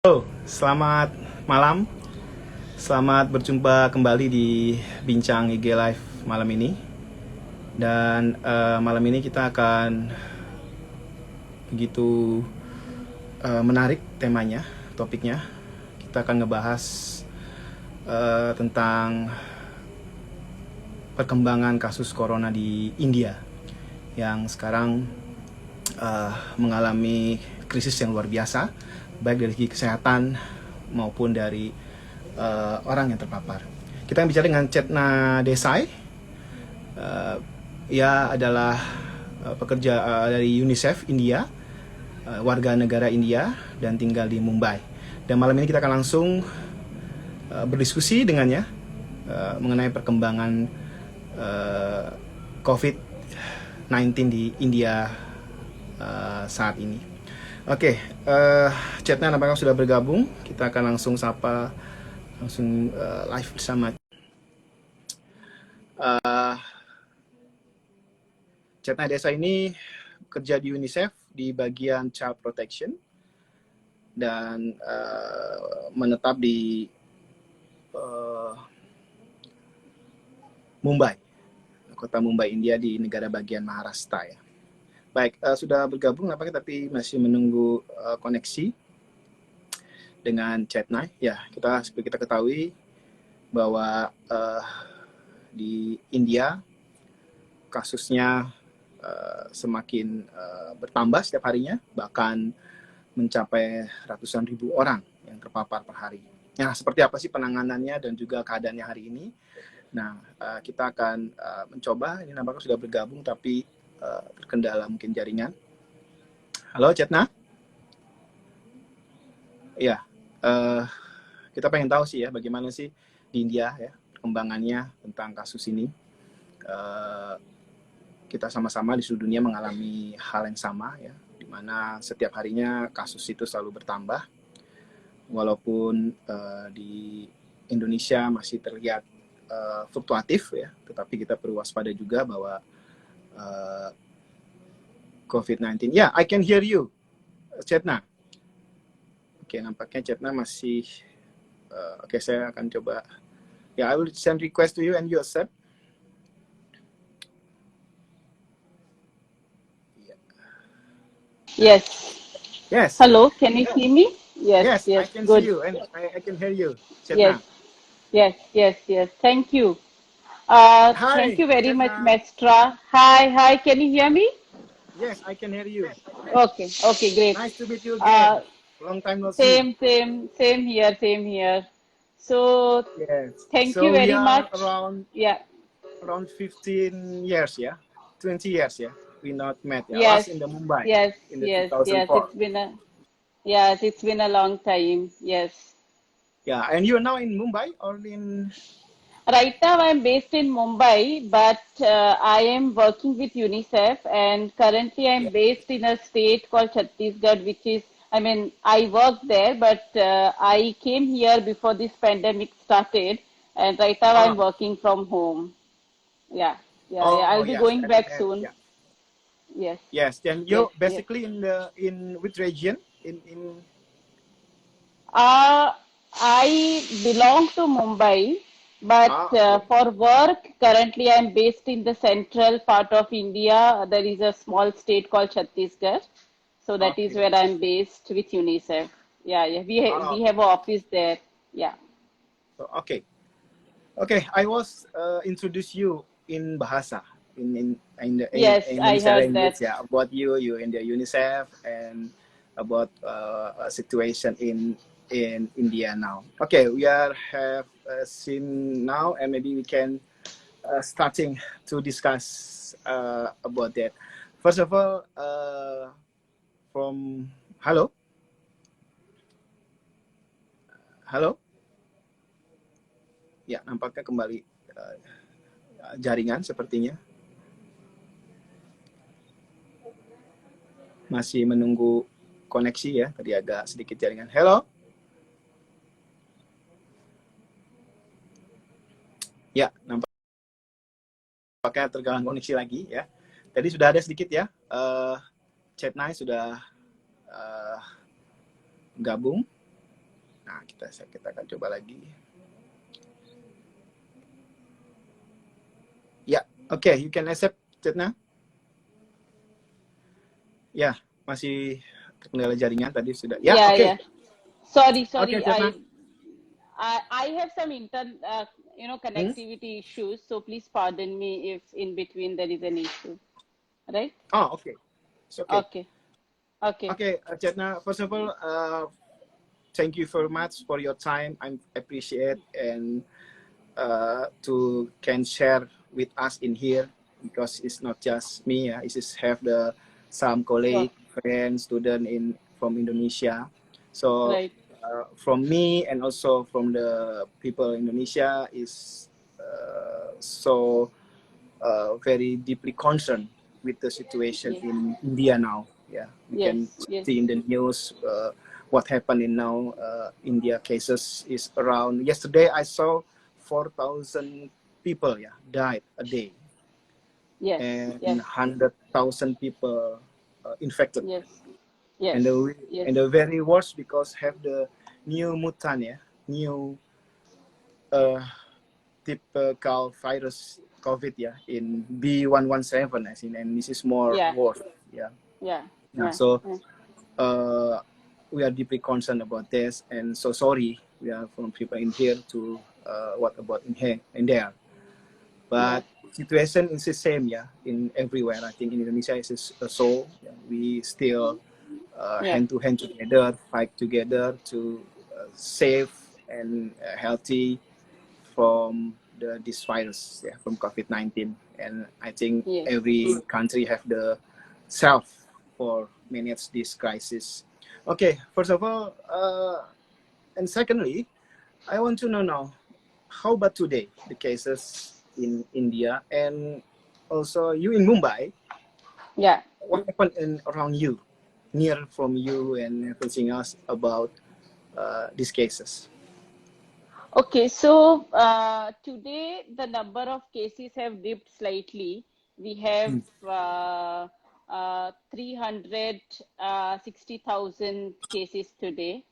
Halo, selamat malam. Selamat berjumpa kembali di Bincang IG Live malam ini. Dan malam ini kita akan begitu menarik temanya, topiknya. Kita akan ngebahas tentang perkembangan kasus corona di India yang sekarang mengalami krisis yang luar biasa, baik dari segi kesehatan maupun dari orang yang terpapar. Kita akan bicara dengan Chetna Desai. Ia adalah pekerja dari UNICEF India, warga negara India dan tinggal di Mumbai. Dan malam ini kita akan langsung berdiskusi dengannya mengenai perkembangan COVID-19 di India saat ini. Oke, Chetna nampaknya sudah bergabung. Kita akan langsung sapa, langsung live bersama. Chetna Desa ini kerja di UNICEF di bagian Child Protection dan menetap di Mumbai, kota Mumbai, India, di negara bagian Maharashtra ya. Baik, sudah bergabung nampaknya tapi masih menunggu koneksi dengan Chetna. Ya, seperti kita ketahui bahwa di India kasusnya semakin bertambah setiap harinya, bahkan mencapai ratusan ribu orang yang terpapar per hari. Nah, seperti apa sih penanganannya dan juga keadaannya hari ini? Nah, kita akan mencoba. Ini nampaknya sudah bergabung tapi terkendala mungkin jaringan. Halo Chetna? Ya, kita pengen tahu sih ya bagaimana sih di India ya perkembangannya tentang kasus ini. Kita sama-sama di seluruh dunia mengalami hal yang sama ya, di mana setiap harinya kasus itu selalu bertambah. Walaupun di Indonesia masih terlihat fluktuatif ya, tetapi kita perlu waspada juga bahwa COVID-19. Yeah, I can hear you, Chetna. Oke, nampaknya Chetna masih. Oke, saya akan coba. Yeah, I will send request to you and you accept. Yes. Yes. Hello, can you see me? Yes, Yes, I can good. see you and I can hear you, Chetna. Yes. Thank you. Thank Hi, you very much, Chetna. Mestra. Hi. Can you hear me? Yes, I can hear you. Okay, great. Nice to meet you again. Uh, Long time no see. same here. So, Yes. thank you So we very are much. around Yeah, 15 years, yeah, 20 years, yeah. We not met, yeah. Last yes, in the Mumbai yes, in the yes, yes. 2004. It's been a long time. Yes. Yeah, and you are now in Mumbai or in? Right now, I'm based in Mumbai, but I am working with UNICEF, and currently I'm Yeah. based in a state called Chhattisgarh, which is, I mean, I work there, but I came here before this pandemic started, and right now I'm Ah, working from home. Yeah. oh I'll be yes, going back and soon. yeah, Yes, yes. Then yes, you yes. basically in which region? In Uh, I belong to Mumbai, but okay. for work, currently I'm based in the central part of India. There is a small state called Chhattisgarh. So that is Okay. where I'm based with UNICEF. Yeah. We Okay. have an office there. Yeah. So okay. Okay, I was introduce you in Bahasa in Yes, I Indonesia heard language, that. yeah, about you in the UNICEF and about a situation in India now. Okay, we are have seen now and maybe we can starting to discuss about that. First of all, from halo, ya nampaknya kembali jaringan sepertinya. Masih menunggu koneksi ya, tadi agak sedikit jaringan. Halo? Ya, nampaknya terganggu koneksi lagi ya. Tadi sudah ada sedikit ya, Chetna sudah gabung. Nah, kita akan coba lagi. Ya, oke, you can accept chatnya. Ya, masih terkendala jaringan tadi sudah. Ya, Yeah, oke. yeah. Sorry, Oke, sorry. chatnya. I have some connectivity issues, so please pardon me if in between there is an issue. Right? Oh, oke. It's okay. Okay. Okay. Okay, Chetna, first of all, thank you very much for your time. I appreciate and to can share with us in here because it's not just me. It's just have some Sure. colleague, friends, student from Indonesia. So Right. from me and also from the people in Indonesia is so very deeply concerned with the situation Yes. in India now. Yeah, we Yes. can Yes. see in the news what happened in now. India cases is around. Yesterday I saw 4,000 people died a day, Yes. and Yes. 100,000 people infected. Yes. And Yes. Yes. the very worst because have the new mutant, new uh, typical virus COVID in B117, I think, and this is more Yeah. worse. Yeah. Yeah. Yeah. Yeah. So Yeah. we are deeply concerned about this, and so sorry we are from people in here to what about in here and there. Yeah. But situation is the same, in everywhere. I think in Indonesia is so we still Yeah. hand to hand together, fight together to save and healthy from this virus, from COVID-19. And I think Yes. every country have the self for manage this crisis. Okay, first of all, and secondly, I want to know now, how about today, the cases in India and also you in Mumbai, Yeah. what happened around you, near from you and everything else about these cases? Okay, so today the number of cases have dipped slightly. We have 360,000 cases today.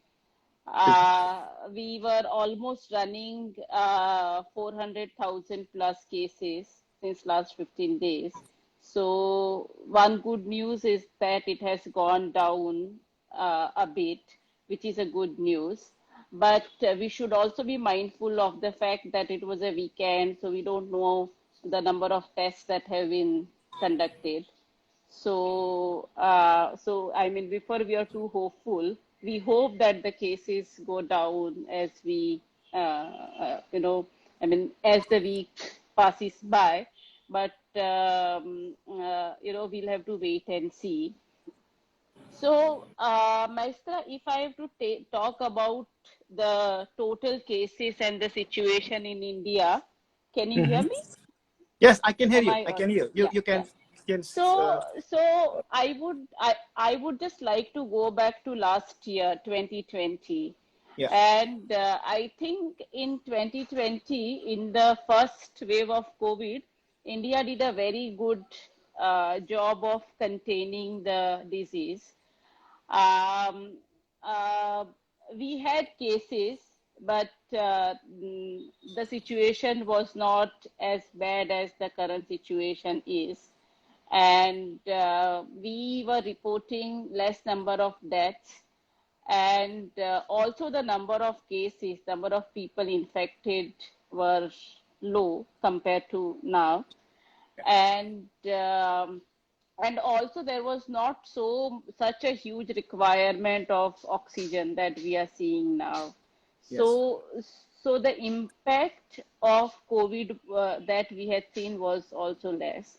We were almost running 400,000 plus cases since last 15 days. So one good news is that it has gone down a bit, which is a good news. But we should also be mindful of the fact that it was a weekend, so we don't know the number of tests that have been conducted. So I mean, before we are too hopeful, we hope that the cases go down as we, I mean, as the week passes by. But we'll have to wait and see. So, Maestra, if I have to talk about the total cases and the situation in India, can you hear Mhm. me? Yes, I can hear Am you. I? I can hear you. Yeah, You yeah. can So I would just like to go back to last year, 2020. yeah. And I think in 2020, in the first wave of COVID, India did a very good job of containing the disease. Um, uh, we had cases, but the situation was not as bad as the current situation is. And we were reporting less number of deaths, and also the number of cases, number of people infected were low compared to now. And and also there was not such a huge requirement of oxygen that we are seeing now. Yes. So the impact of COVID that we had seen was also less.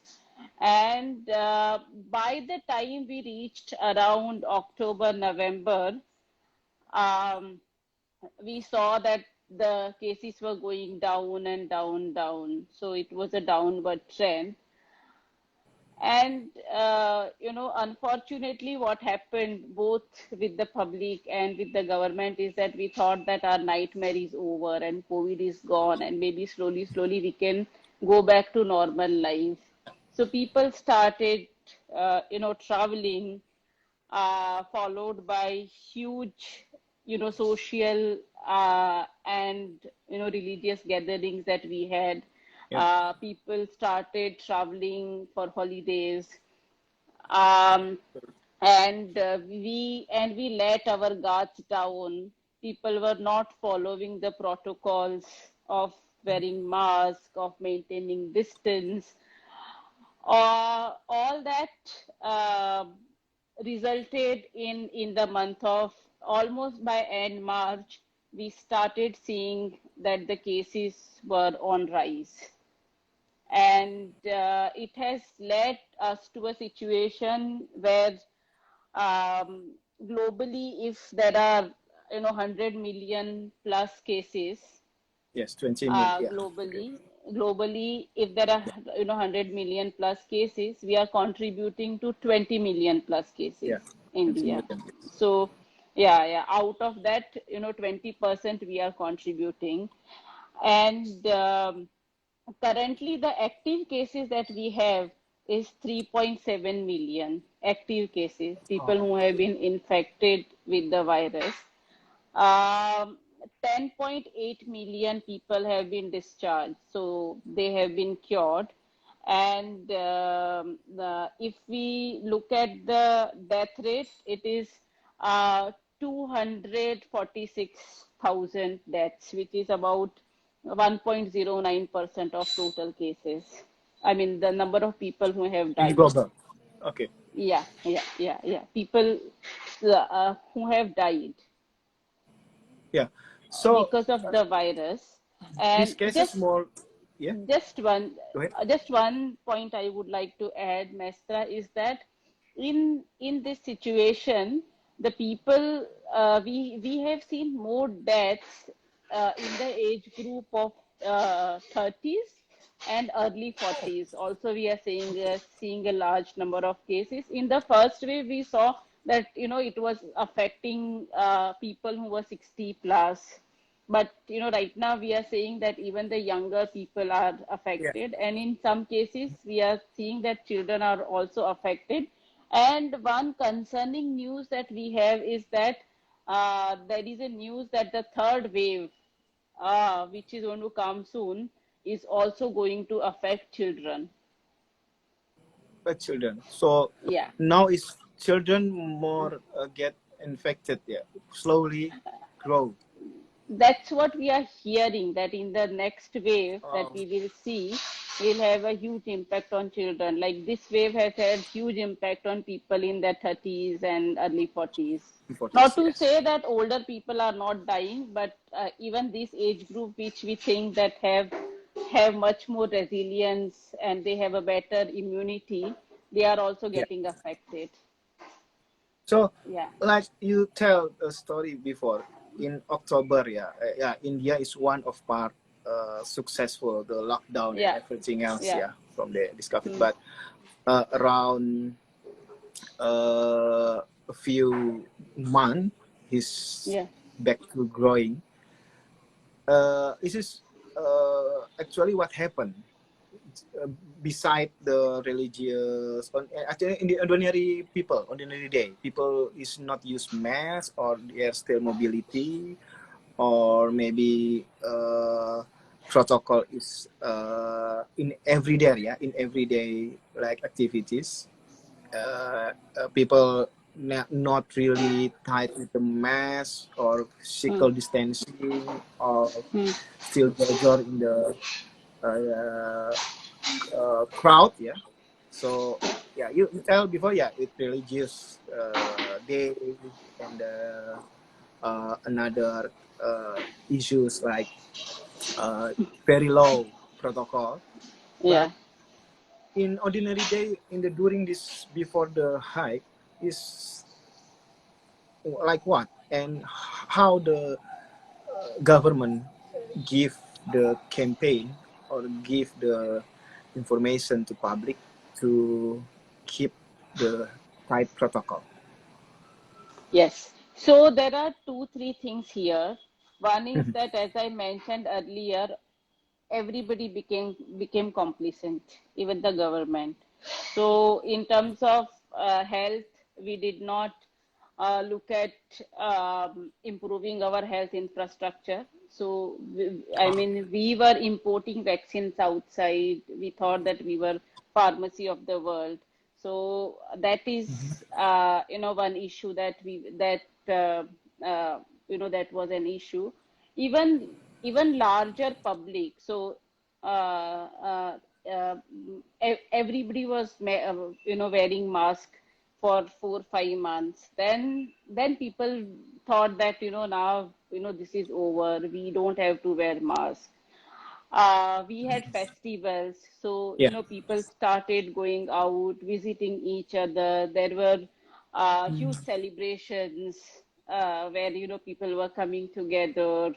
And by the time we reached around October, November, um, we saw that the cases were going down and down, down. So it was a downward trend. And, unfortunately, what happened both with the public and with the government is that we thought that our nightmare is over and COVID is gone, and maybe slowly, slowly we can go back to normal life. So people started, traveling, followed by huge social and religious gatherings that we had. Yeah. People started traveling for holidays, um, and we let our guards down. People were not following the protocols of wearing masks, of maintaining distance. All that resulted in the month of, almost by end March, we started seeing that the cases were on rise. And it has led us to a situation where globally, if there are 100 million plus cases, Yes, 20 million. Yeah. Okay. globally, if there are 100 million plus cases, we are contributing to 20 million plus cases, Yeah, 20 India. million. So yeah, out of that, 20% we are contributing. And currently the active cases that we have is 3.7 million active cases, people Oh, who have been infected with the virus. um, 10.8 million people have been discharged, so they have been cured. And if we look at the death rate, it is 246,000 deaths, which is about 1.09% of total cases. I mean, the number of people who have in died. global. Okay. Yeah. People who have died Yeah. So because of the virus. this And case is more. Yeah. just one Go ahead. just one point I would like to add, Mestra, is that in this situation, the people, we have seen more deaths in the age group of 30s and early 40s. Also, we are seeing a large number of cases. In the first wave, we saw that it was affecting people who were 60 plus. But right now we are saying that even the younger people are Yeah. affected, and in some cases we are seeing that children are also affected. And one concerning news that we have is that there is a news that the third wave, which is going to come soon, is also going to affect children. But children. So Yeah. now is children more get infected. Yeah. Slowly grow. That's what we are hearing, that in the next wave that Oh, we will see will have a huge impact on children. Like this wave has had huge impact on people in their 30s and early 40s. Not 40s. to Yes. say that older people are not dying, but even this age group, which we think that have much more resilience and they have a better immunity, they are also Yeah. getting affected. So, Yeah. like you tell a story before in October, yeah, India is one of part successful the lockdown and Yeah. everything else, Yeah. yeah, from the discovery. Mm. But around a few months, he's Yeah. back to growing. This is actually what happened. Uh, Beside the religious, actually in the ordinary day, people is not use mask or there's still mobility, or maybe protocol is in everyday, yeah, in everyday like activities. People not really tied with the mask or Mm. physical distancing, or Mm. still gather in the uh, crowd, yeah. So yeah, you tell before, yeah, with religious day and another issues like uh, very low protocol. Yeah. But in ordinary day, in the during this before the hike is like what, and how the government give the campaign or give the information to public to keep the tight protocol. Yes. So there are two, three things here. One is that, as I mentioned earlier, everybody became complacent, even the government. So in terms of health, we did not look at improving our health infrastructure. So, I mean, we were importing vaccines outside. We thought that we were pharmacy of the world. So that is, one issue that that was an issue. Even larger public. So, uh, uh, uh, everybody was, wearing mask for 4 5 months. Then people thought that now this is over. We don't have to wear masks. We had festivals, so Yeah. people started going out, visiting each other. There were huge celebrations where people were coming together,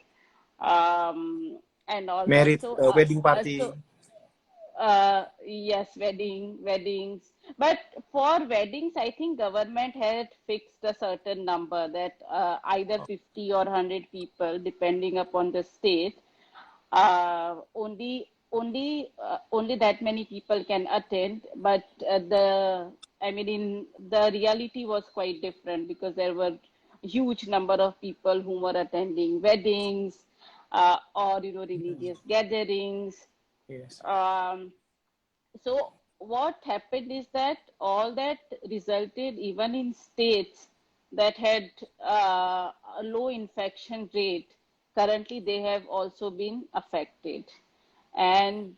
um, and all that. Married, wedding party. Yes, weddings. But for weddings, I think government had fixed a certain number that either 50 or 100 people, depending upon the state, only that many people can attend. But in the reality was quite different, because there were huge number of people who were attending weddings, or religious gatherings. Yes. um, so what happened is that all that resulted, even in states that had a low infection rate, currently they have also been affected. And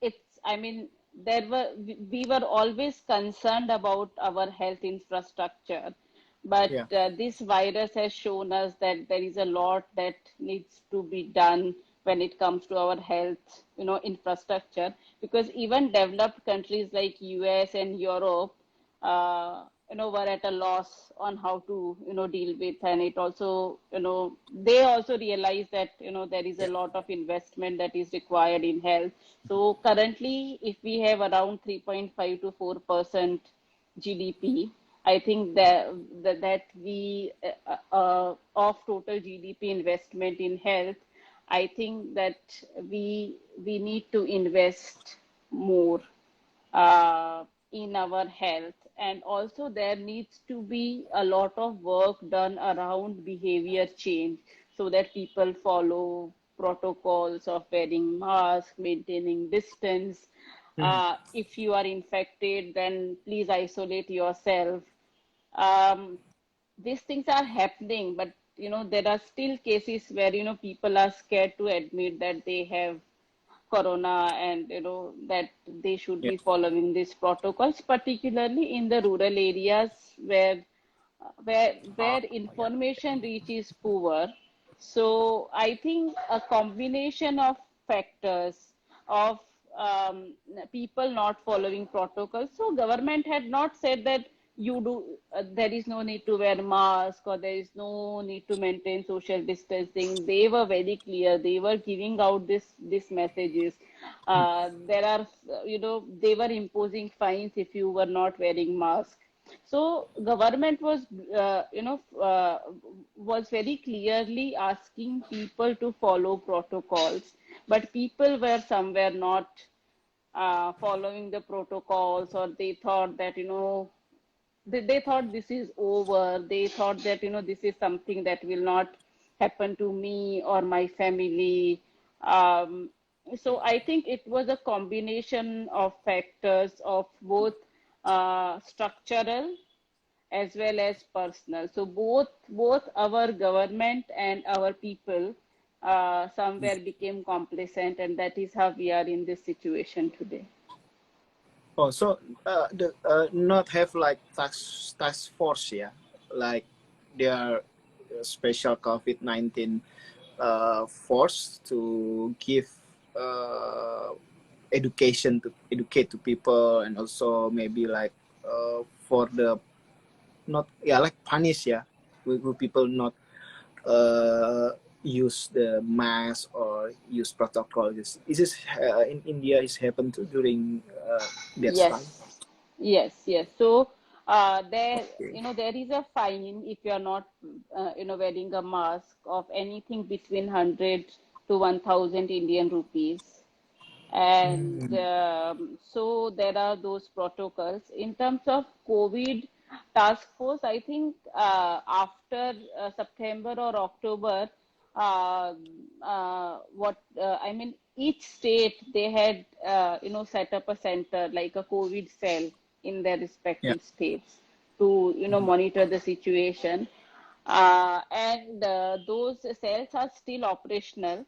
it's, there were we were always concerned about our health infrastructure, but Yeah. this virus has shown us that there is a lot that needs to be done when it comes to our health, infrastructure. Because even developed countries like US and Europe, were at a loss on how to, deal with. And it also, they also realize that, there is a Yeah. lot of investment that is required in health. So currently, if we have around 3.5 to 4% GDP, I think that we of total GDP investment in health, I think that we need to invest more uh, in our health. And also there needs to be a lot of work done around behavior change, so that people follow protocols of wearing masks, maintaining distance. Mhm. If you are infected, then please isolate yourself. um, these things are happening, but there are still cases where people are scared to admit that they have corona, and that they should Yeah. be following these protocols, particularly in the rural areas where Ah, yeah. information reach is poor. So I think a combination of factors of people not following protocols. So government had not said that you do there is no need to wear mask, or there is no need to maintain social distancing. They were very clear. They were giving out this messages. There are, they were imposing fines if you were not wearing mask. So government was, was very clearly asking people to follow protocols, but people were somewhere not following the protocols, or they thought that, they thought this is over. They thought that, this is something that will not happen to me or my family. So I think it was a combination of factors of both structural as well as personal. So both our government and our people somewhere became complacent, and that is how we are in this situation today. Oh, so the not have like task force, yeah, like their special COVID-19 force to give education to educate to people, and also maybe like for the not, yeah, like punish, yeah, will people not use the mask or use protocol. Is this in India is happened to during that time? Yes, yes. So there, Okay. there is a fine if you are not, wearing a mask of anything between 100 to 1,000 Indian rupees. And Mm. so there are those protocols in terms of COVID. task force, I think after September or October, I mean, each state they had set up a center like a COVID cell in their Yeah. respective states to monitor the situation, and those cells are still operational.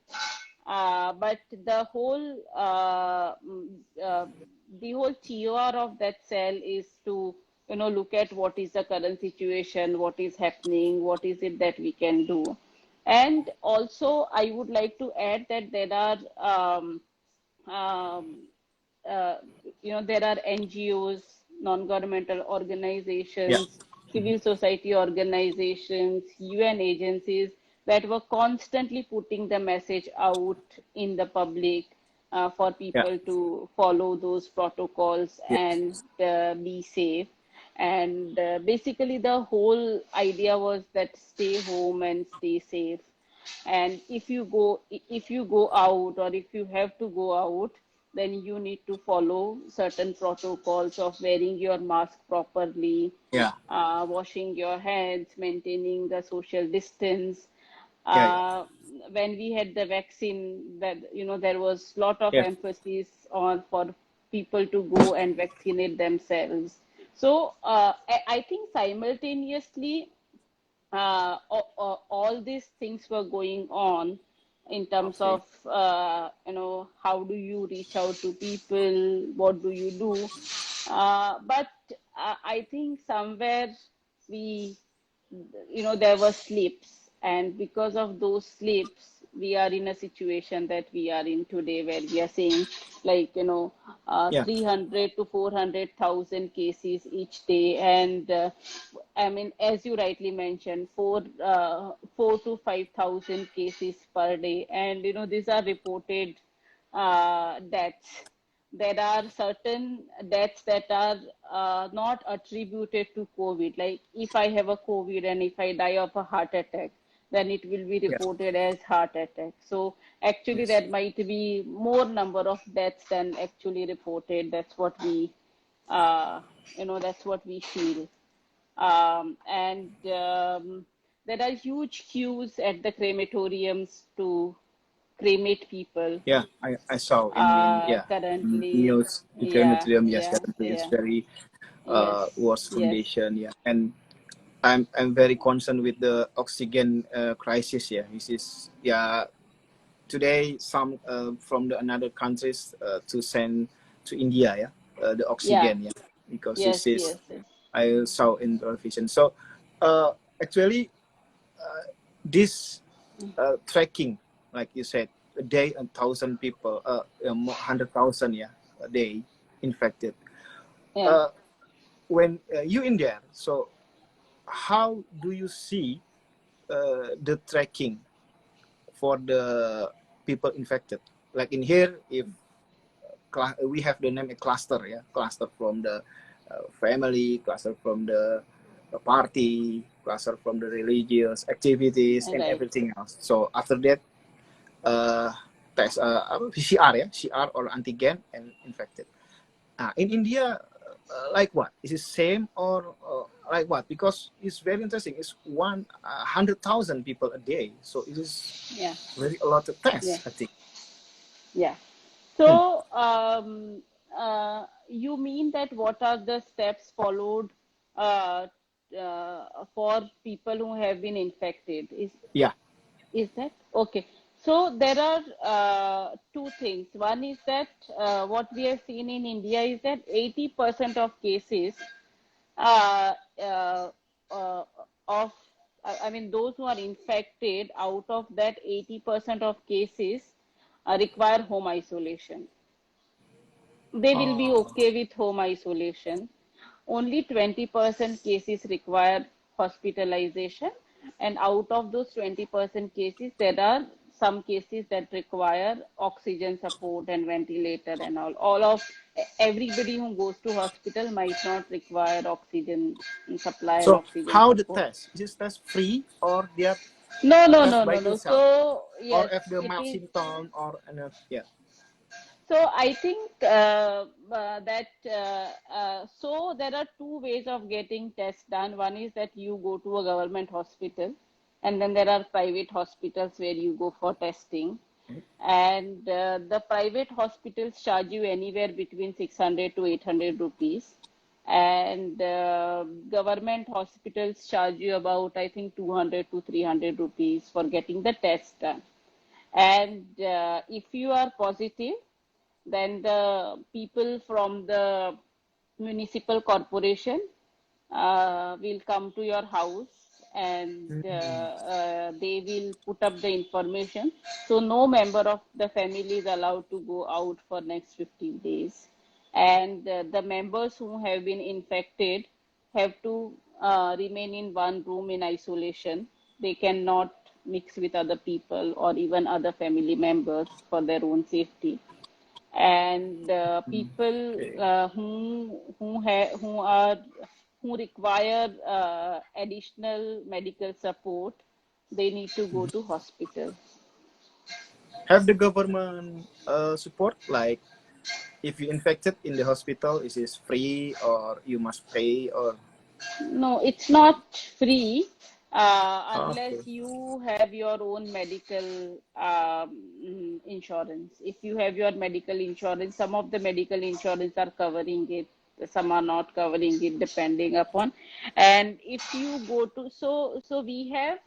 But the whole TOR of that cell is to look at what is the current situation, what is happening, what is it that we can do. And also, I would like to add that there are um, uh, there are NGOs, non-governmental Yeah. organizations, civil society organizations, UN agencies that were constantly putting the message out in the public for Yeah. people to follow those protocols Yeah. and be safe. And basically, the whole idea was that stay home and stay safe. And if you go out, or if you have to go out, then you need to follow certain protocols of wearing your mask properly, Yeah. washing your hands, maintaining the social distance. Yeah. Yeah. uh, when we had the vaccine, that there was a lot of Yes. emphasis on for people to go and vaccinate themselves. So I think simultaneously all these things were going on in terms Okay. of how do you reach out to people, what do you do, but I think somewhere we there were slips, and because of those slips we are in a situation that we are in today, where we are saying like 300 to 400,000 cases each day. And I mean, as you rightly mentioned, 4 to 5,000 cases per day, and these are reported deaths. There are certain deaths that are not attributed to COVID. Like if I have a COVID and if I die of a heart attack, then it will be Yeah. reported as heart attack. So actually, Yes. there might be more number of deaths than actually reported. That's what we feel. And there are huge queues at the crematoriums to cremate people Yeah. I saw in yeah currently. news the Yeah, crematorium. Yes, yeah, currently it's yeah. very Yes, worse yes, condition. Yeah, and I'm very concerned with the oxygen crisis. Yeah, this is yeah today some from the another countries to send to India. Yeah, the yeah, oxygen. Yeah, because yes, this is yes, yes. I saw in television. So actually this tracking, like you said, a day 1,000 people, 100,000 yeah a day infected. Yeah. Uh, when you in there, so how do you see the tracking for the people infected? Like in here, if we have the name a cluster, yeah, cluster from the family, cluster from the party, cluster from the religious activities, and Right. everything else. So after that, test PCR, yeah, CR or antigen and infected. In India, like what? Is it same or like what? Because it's very interesting. It's 100,000 people a day, so it is Yeah, very a lot of yeah, tests, I think. yeah. Hmm. So, you mean that what are the steps followed uh, for people who have been infected? Yeah. Is that okay? So there are two things. One is that what we have seen in India is that 80% of cases uh, uh, uh, of I mean, those who are infected, out of that 80% of cases require home isolation. They will be Oh, okay with home isolation. Only 20% cases require hospitalization, and out of those 20% cases, there are some cases that require oxygen support and ventilator and all. All of everybody who goes to hospital might not require oxygen supply and so oxygen how the support. test? Is this test free or they are No, no, test no, by no, no. themselves? So Or yes, if the it mild is. symptom or yeah. So I think so there are two ways of getting tests done. One is that you go to a government hospital, and then there are private hospitals where you go for testing. And the private hospitals charge you anywhere between 600 to 800 rupees. And government hospitals charge you about, I think, 200 to 300 rupees for getting the test done. And if you are positive, then the people from the municipal corporation will come to your house, and they will put up the information. So no member of the family is allowed to go out for next 15 days. And the members who have been infected have to remain in one room in isolation. They cannot mix with other people or even other family members for their own safety. And people Okay. who require additional medical support, they need to go to hospital. Have the government support, like if you infected in the hospital, is it free or you must pay or? No, it's not free Okay. unless you have your own medical insurance. If you have your medical insurance, some of the medical insurance are covering it, some are not covering it, depending upon. And if you go to, so we have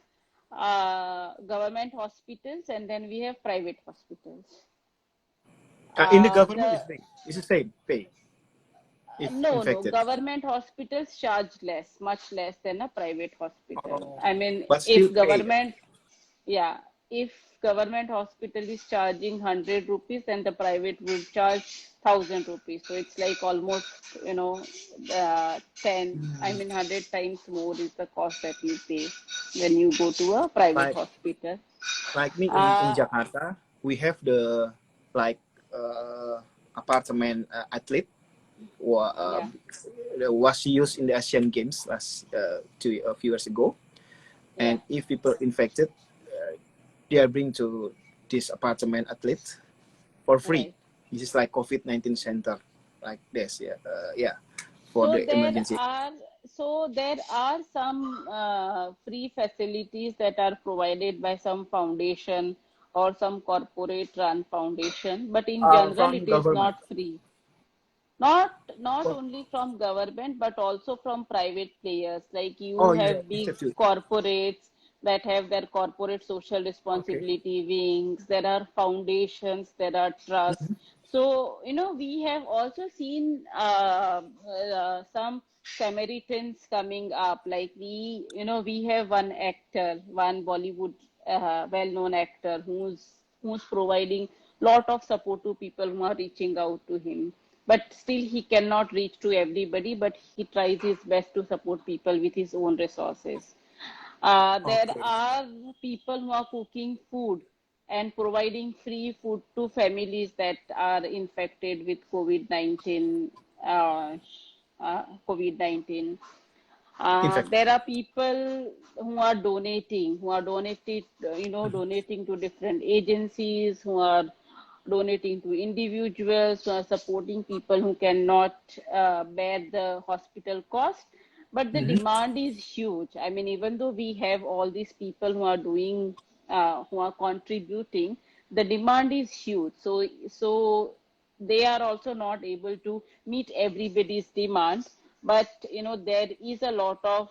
government hospitals, and then we have private hospitals. In the government The is free. It's the same pay if No, infected. government hospitals charge less, much less than a private hospital. Oh, I mean, but still pay. yeah, if government hospital is charging 100 rupees, then the private will charge 1,000 rupees. So it's like almost, 100 times more is the cost that you pay when you go to a private Like hospital. like me in Uh, Jakarta, we have the like apartment athlete yeah, was used in the Asian Games a few years ago. yeah, And if people infected, they are bring to this apartment athlete for free. right. This is like COVID-19 center, like this, yeah, for So the there emergency. are there are some free facilities that are provided by some foundation or some corporate run foundation, but in general From it is government. not free. Not Oh, only from government, but also from private players. Like you oh yeah, have it's big true. corporates that have their corporate social Okay. responsibility wings. There are foundations, there are trusts. So, we have also seen some Samaritans coming up. Like we have one actor, one Bollywood well-known actor who's providing lot of support to people who are reaching out to him, but still he cannot reach to everybody, but he tries his best to support people with his own resources. There Okay. are people who are cooking food and providing free food to families that are infected with COVID-19. Uh, COVID-19. In fact, There are people who are donated, donating to different agencies, who are donating to individuals, who are supporting people who cannot bear the hospital cost. But the demand is huge. I mean, even though we have all these people who are who are contributing, the demand is huge. So they are also not able to meet everybody's demand, but there is a lot of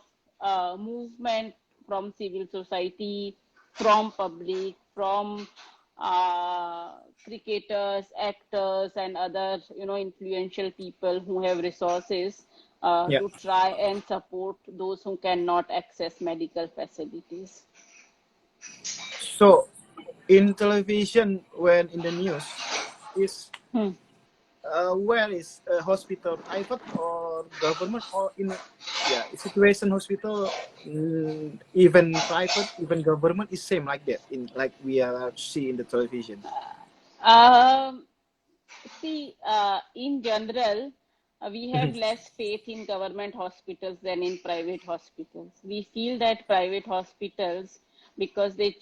movement from civil society, from public, from cricketers, actors, and other influential people who have resources yeah. to try and support those who cannot access medical facilities. So in television, when in the news, is Hmm. where is hospital private or government or in yeah situation hospital, even private even government is same like that in like we are see in the television. Um, See, in general, we have less faith in government hospitals than in private hospitals. We feel that private hospitals, because they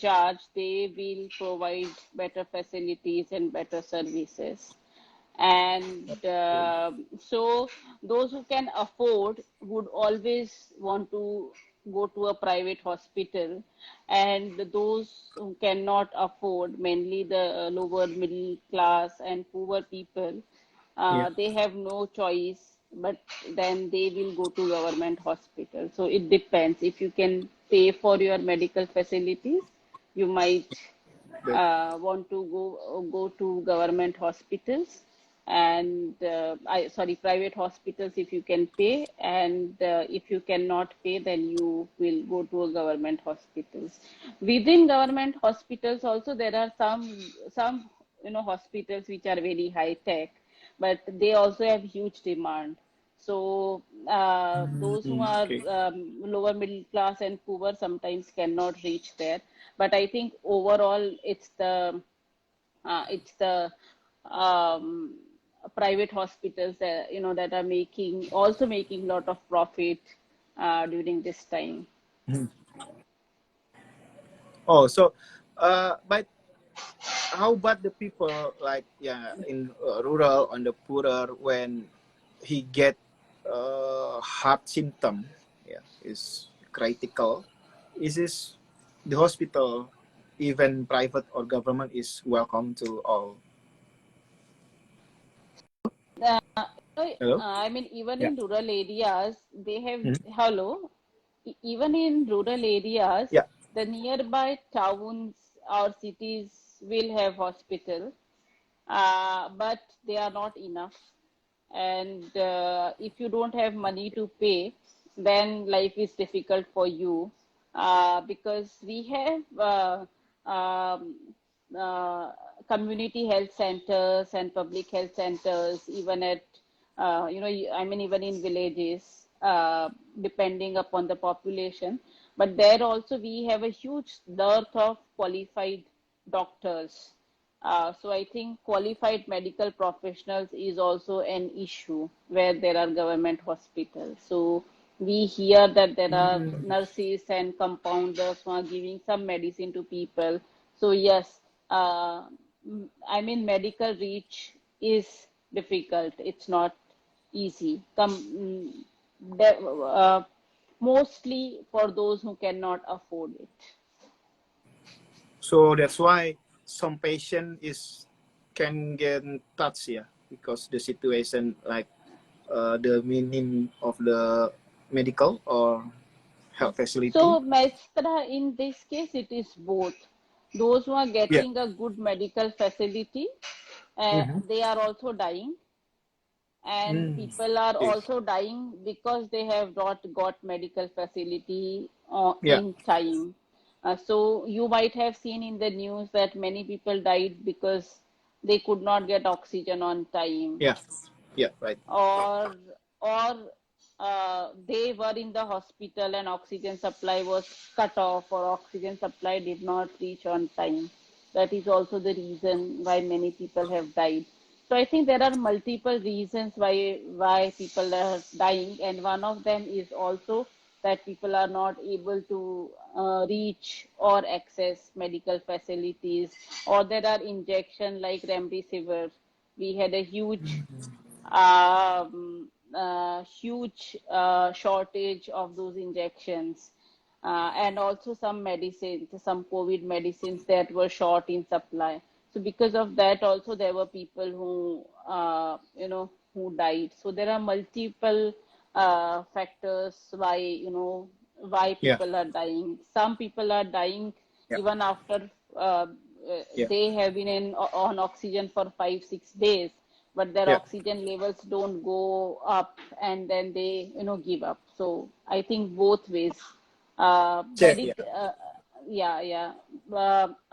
will provide better facilities and better services. And so those who can afford would always want to go to a private hospital, and those who cannot afford, mainly the lower middle class and poor people, Yeah. they have no choice, but then they will go to government hospital. So it depends. If you can pay for your medical facilities, you might But, want to go to government hospitals, and sorry, private hospitals if you can pay, and if you cannot pay, then you will go to a government hospitals. Within government hospitals also there are some hospitals which are very high tech, but they also have huge demand. So those who are okay. lower middle class and poor sometimes cannot reach there. But I think overall it's the um, private hospitals that that are making lot of profit during this time. Mhm. Oh, so, but how about the people like, yeah, in rural, on the poorer, when he get heart symptom, yeah, is critical, is this the hospital, even private or government, is welcome to all? Uh, Hello. I mean, even Yeah. in rural areas, they have, Mhm. hello, even in rural areas, Yeah. the nearby towns or cities will have hospital, but they are not enough. And if you don't have money to pay, then life is difficult for you, because we have um, uh, community health centers and public health centers, even at I mean, even in villages, depending upon the population. But there also we have a huge dearth of qualified doctors. So I think qualified medical professionals is also an issue where there are government hospitals. So we hear that there are Mm. nurses and compounders who are giving some medicine to people. So yes, I mean, medical reach is difficult. It's not easy. Mostly for those who cannot afford it. So that's why some patient is can get touch, yeah, because the situation, like, the meaning of the medical or health facility. So, Maestra, in this case, it is both. Those who are Yeah. getting a good medical facility, Mm-hmm. they are also dying, and Mm. people are Okay. also dying because they have not got medical facility Yeah. in time. So, you might have seen in the news that many people died because they could not get oxygen on time, Yeah. Yeah. Right. or they were in the hospital and oxygen supply was cut off, or oxygen supply did not reach on time. That is also the reason why many people have died. So I think there are multiple reasons why people are dying, and one of them is also that people are not able to reach or access medical facilities, or there are injection like remdesivir. We had a huge shortage of those injections, and also some medicines, some COVID medicines that were short in supply. So because of that, also there were people who died. So there are multiple factors why Yeah. people are dying. Some people are dying Yeah. even after uh, Yeah. they have been on oxygen for 5 6 days, but their Yeah. oxygen levels don't go up, and then they give up. So I think both ways. Yeah. Yeah. Yeah, yeah.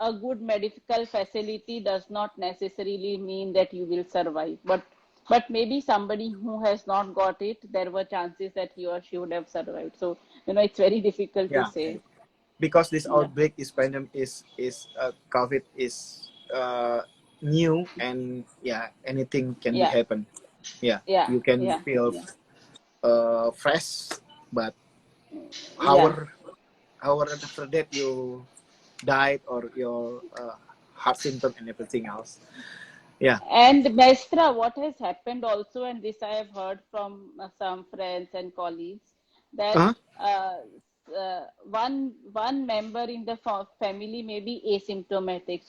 A good medical facility does not necessarily mean that you will survive, but maybe somebody who has not got it, there were chances that he or she would have survived. So it's very difficult to Yeah. say. Because this Yeah, outbreak is pandemic, is COVID is new, and yeah, anything can be yeah, happen. Yeah, yeah, you can yeah, feel yeah, fresh, but yeah. hour after that you died, or your heart symptom and everything else. Yeah. And Maestra, what has happened also, and this I have heard from some friends and colleagues, that Uh-huh. uh, one member in the family may be asymptomatic.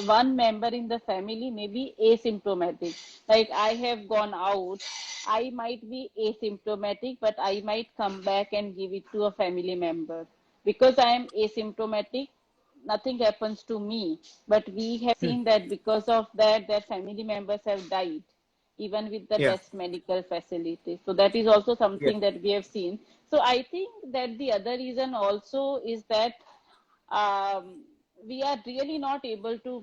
One member in the family may be asymptomatic. Like I have gone out, I might be asymptomatic, but I might come back and give it to a family member. Because I am asymptomatic, nothing happens to me. But we have Hmm. seen that because of that, their family members have died, even with the Yeah. best medical facilities. So that is also Yeah. something that we have seen. So I think that the other reason also is that um, we are really not able to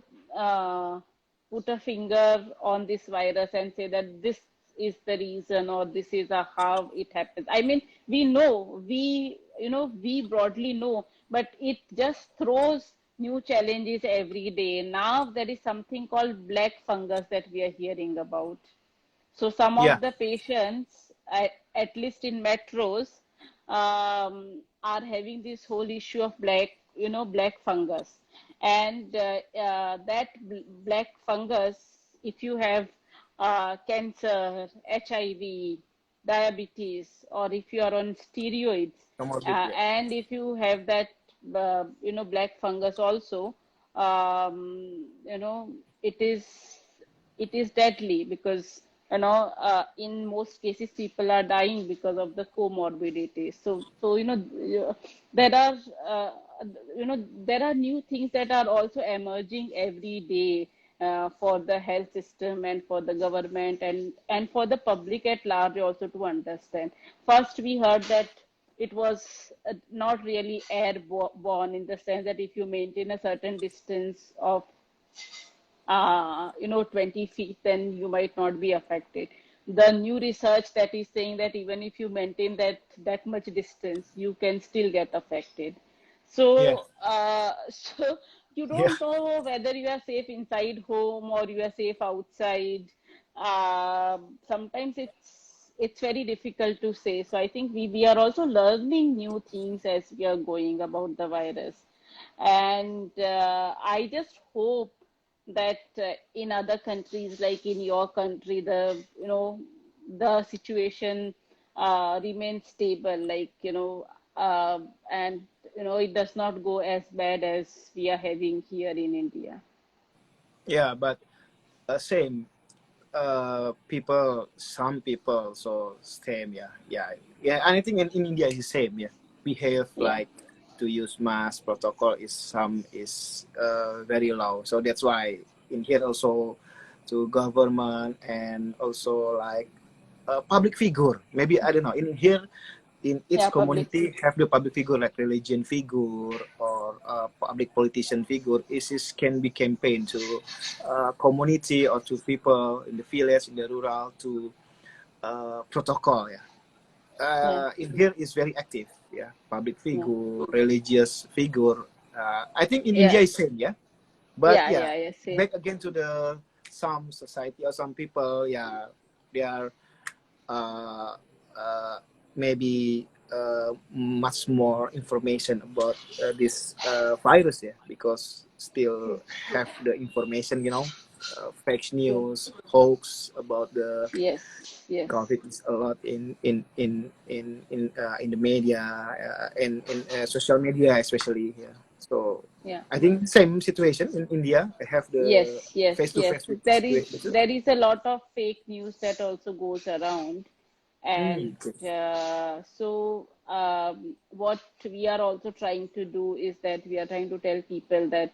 put a finger on this virus and say that this is the reason or this is how it happens. I mean, we know, we broadly know, but it just throws new challenges every day. Now there is something called black fungus that we are hearing about. So some Yeah. of the patients, at least in metros, are having this whole issue of black fungus. And that black fungus, if you have cancer, HIV, diabetes, or if you are on steroids, Comorbid. Yeah. and if you have that, black fungus also, you know, it is it is deadly because in most cases people are dying because of the comorbidities. There are there are new things that are also emerging every day for the health system and for the government and for the public at large also to understand. First we heard that it was not really airborne, in the sense that if you maintain a certain distance of 20 feet, then you might not be affected. The new research that is saying that even if you maintain that much distance, you can still get affected. Yeah. So you Yeah. don't know whether you are safe inside home or you are safe outside. Sometimes it's very difficult to say. So I think we are also learning new things as we are going about the virus. And I just hope that in other countries, like in your country, the situation remains stable, and it does not go as bad as we are having here in India. Yeah. But same. Some people so same. Yeah. Yeah. Yeah. Anything in India is same. Yeah. Behave Yeah, like to use mask protocol is very low. So that's why in here also to government and also like public figure. Maybe I don't know. In here in each yeah, public. community have the public figure like religion figure or public politician figure is can be campaign to community or to people in the village in the rural to protocol. Yeah, Yeah, in here is very active. Yeah, public yeah, figure, religious figure. I think in yeah, India is same. Yeah, but yeah, yeah, yeah, yeah. Same. back again to the some society or some people. Yeah, they are uh, uh, maybe much more information about this virus, yeah, because still have the information, fake True. news, hoax about the Yes, yes. COVID is a lot in the media and in social media especially. Yeah, so Yeah. I think same situation in India. I have the Yes, yes, face to yes. face with the There is situation too. there is a lot of fake news that also goes around, and Okay. what we are also trying to do is that we are trying to tell people that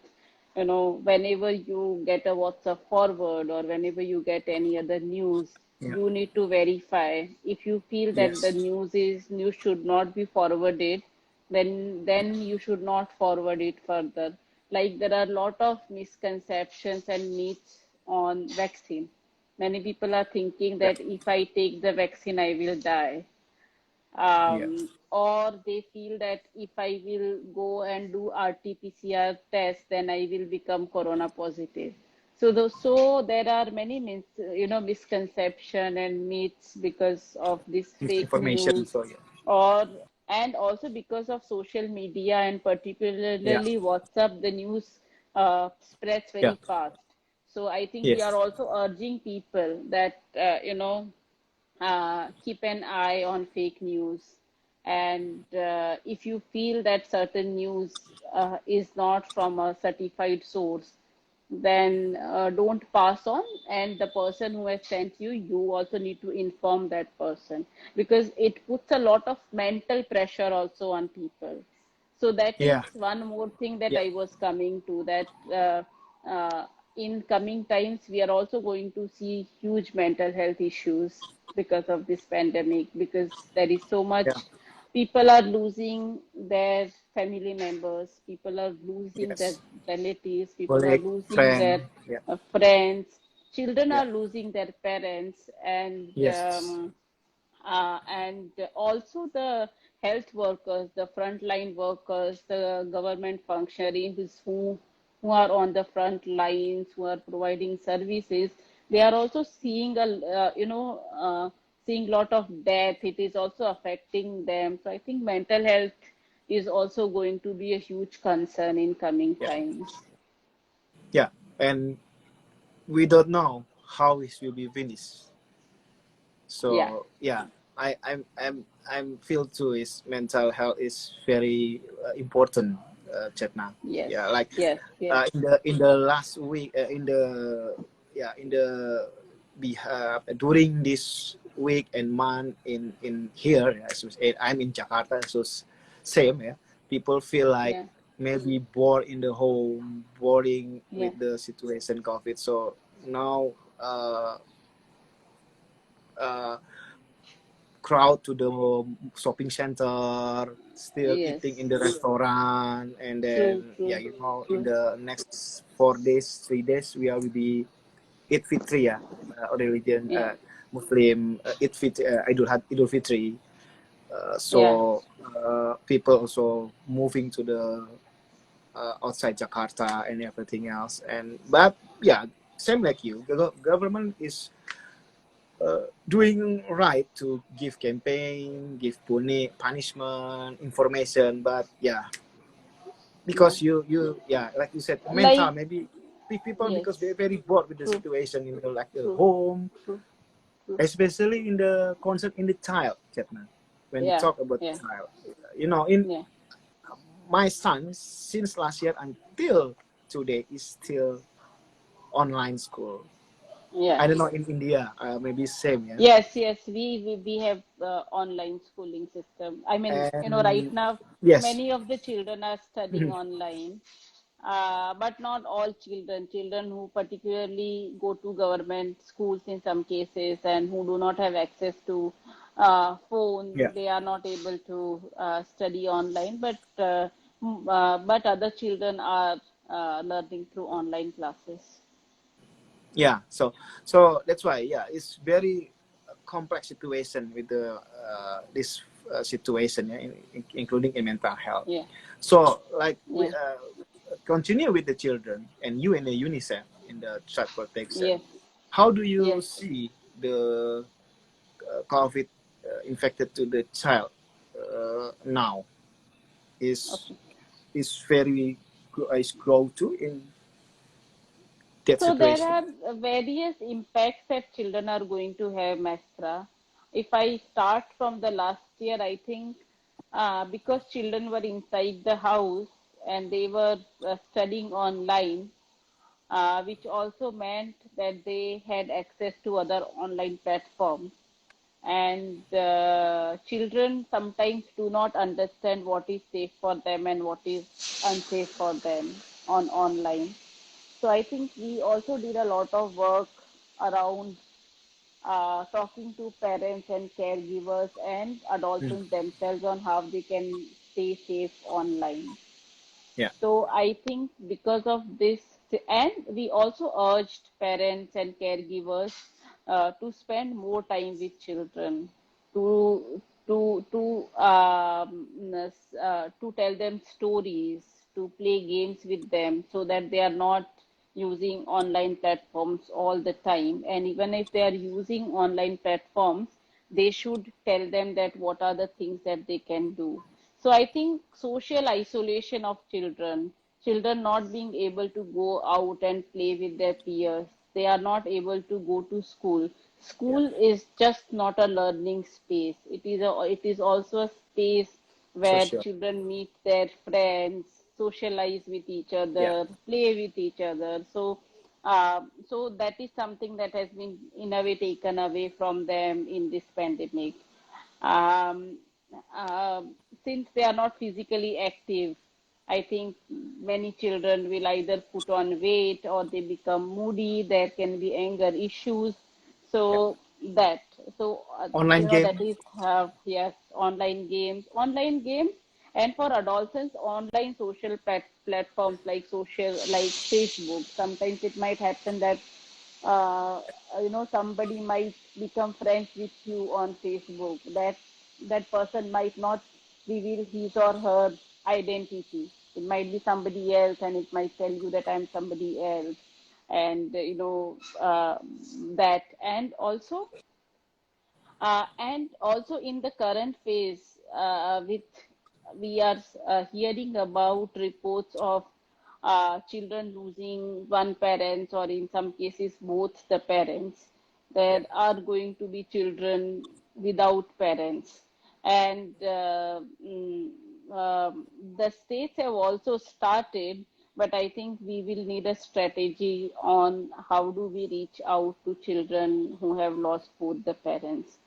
whenever you get a WhatsApp forward or whenever you get any other news, Yeah. you need to verify. If you feel that the Yes. news should not be forwarded, then you should not forward it further. Like there are a lot of misconceptions and myths on vaccine. Many people are thinking Yeah. that if I take the vaccine, I will die. Yeah. Or they feel that if I will go and do RT-PCR test, then I will become corona positive. So there are many misconception and myths because of this fake Misinformation. news, So yeah. or and also because of social media and Yeah. particularly WhatsApp, the news spreads Yeah. very fast. So I think we are Yes. also urging people that, keep an eye on fake news. And if you feel that certain news is not from a certified source, then don't pass on. And the person who has sent you, you also need to inform that person, because it puts a lot of mental pressure also on people. So that is Yeah. one more thing that Yeah. I was coming to, that in coming times, we are also going to see huge mental health issues because of this pandemic, because there is so Yeah. much, people are losing their family members, people are losing their Yes. relatives, people are Colleague, losing their friend. Yeah. friends, children Yeah. are losing their parents, Yes. and also the health workers, the frontline workers, the government functionaries who are on the front lines, who are providing services. They are also seeing seeing lot of death. It is also affecting them. So I think mental health is also going to be a huge concern in coming Yeah. times. Yeah. And we don't know how it will be finished. Yeah. So yeah, I'm feel too is mental health is very important, Chetna. Yes. Yeah, like Yes. Yes. in the last week, in the during this week and month in here, I'm in Jakarta, so same. Yeah, people feel like Yeah. maybe bored in the home, boring Yeah. with the situation COVID. So now. Uh, crowd to the shopping center, still Yes. eating in the restaurant, and True. then yeah, True. in True. the next 4 days, 3 days, we will be Eid Fitri, religion Yeah. Muslim Idul Fitri. Yeah. So people also moving to the outside Jakarta and everything else, and but yeah, same like you, the government is doing right to give campaign, give punishment, information, but yeah, Yeah. because yeah, like you said, mental Like, maybe people yes. because they're very bored with the True. situation in the like the True. home, True. True. especially in the concern in the child, Chetna. When we Yeah. talk about Yeah. child, in Yeah. my son since last year until today is still online school. Yeah. I don't know in India, maybe same, yeah. Yes. Yes. We have online schooling system. I mean, right And now, yes. many of the children are studying online. But not all children. Children who particularly go to government schools in some cases and who do not have access to phone, Yeah. they are not able to study online. But other children are learning through online classes. Yeah, so that's why, yeah, it's very complex situation with the this situation, yeah, including in mental health. Yeah, So like we yeah, continue with the children and you in the UNICEF in the child protection. yes, How do you yes. see the COVID infected to the child now is Okay. very is grow to in that So there situation? are various impacts that children are going to have, Maestra. If I start from the last year, I think because children were inside the house and they were studying online, which also meant that they had access to other online platforms. And children sometimes do not understand what is safe for them and what is unsafe for them on online. So I think we also did a lot of work around talking to parents and caregivers and Mm. adolescents themselves on how they can stay safe online. Yeah. So I think because of this, and we also urged parents and caregivers to spend more time with children, to to tell them stories, to play games with them, so that they are not using online platforms all the time. And even if they are using online platforms, they should tell them that what are the things that they can do. So I think social isolation of children children not being able to go out and play with their peers. They are not able to go to school. Yeah. School is just not a learning space. It is also a space where Social. children meet their friends, socialize with each Yeah. other, play with each other. So that is something that has been in a way taken away from them in this pandemic. Um, since they are not physically active, I think many children will either put on weight or they become moody. There can be anger issues. Yeah. So that, so Online that game. is yes, online games, and for adolescents, online social platforms like Facebook. Sometimes it might happen that uh, somebody might become friends with you on Facebook. That person might not reveal his or her identity. It might be somebody else, and it might tell you that I'm somebody else, and that, and also in the current phase, with we are hearing about reports of children losing one parent, or in some cases both the parents. Yeah. There are going to be children without parents, and the states have also started, but I think we will need a strategy on how do we reach out to children who have lost both the parents.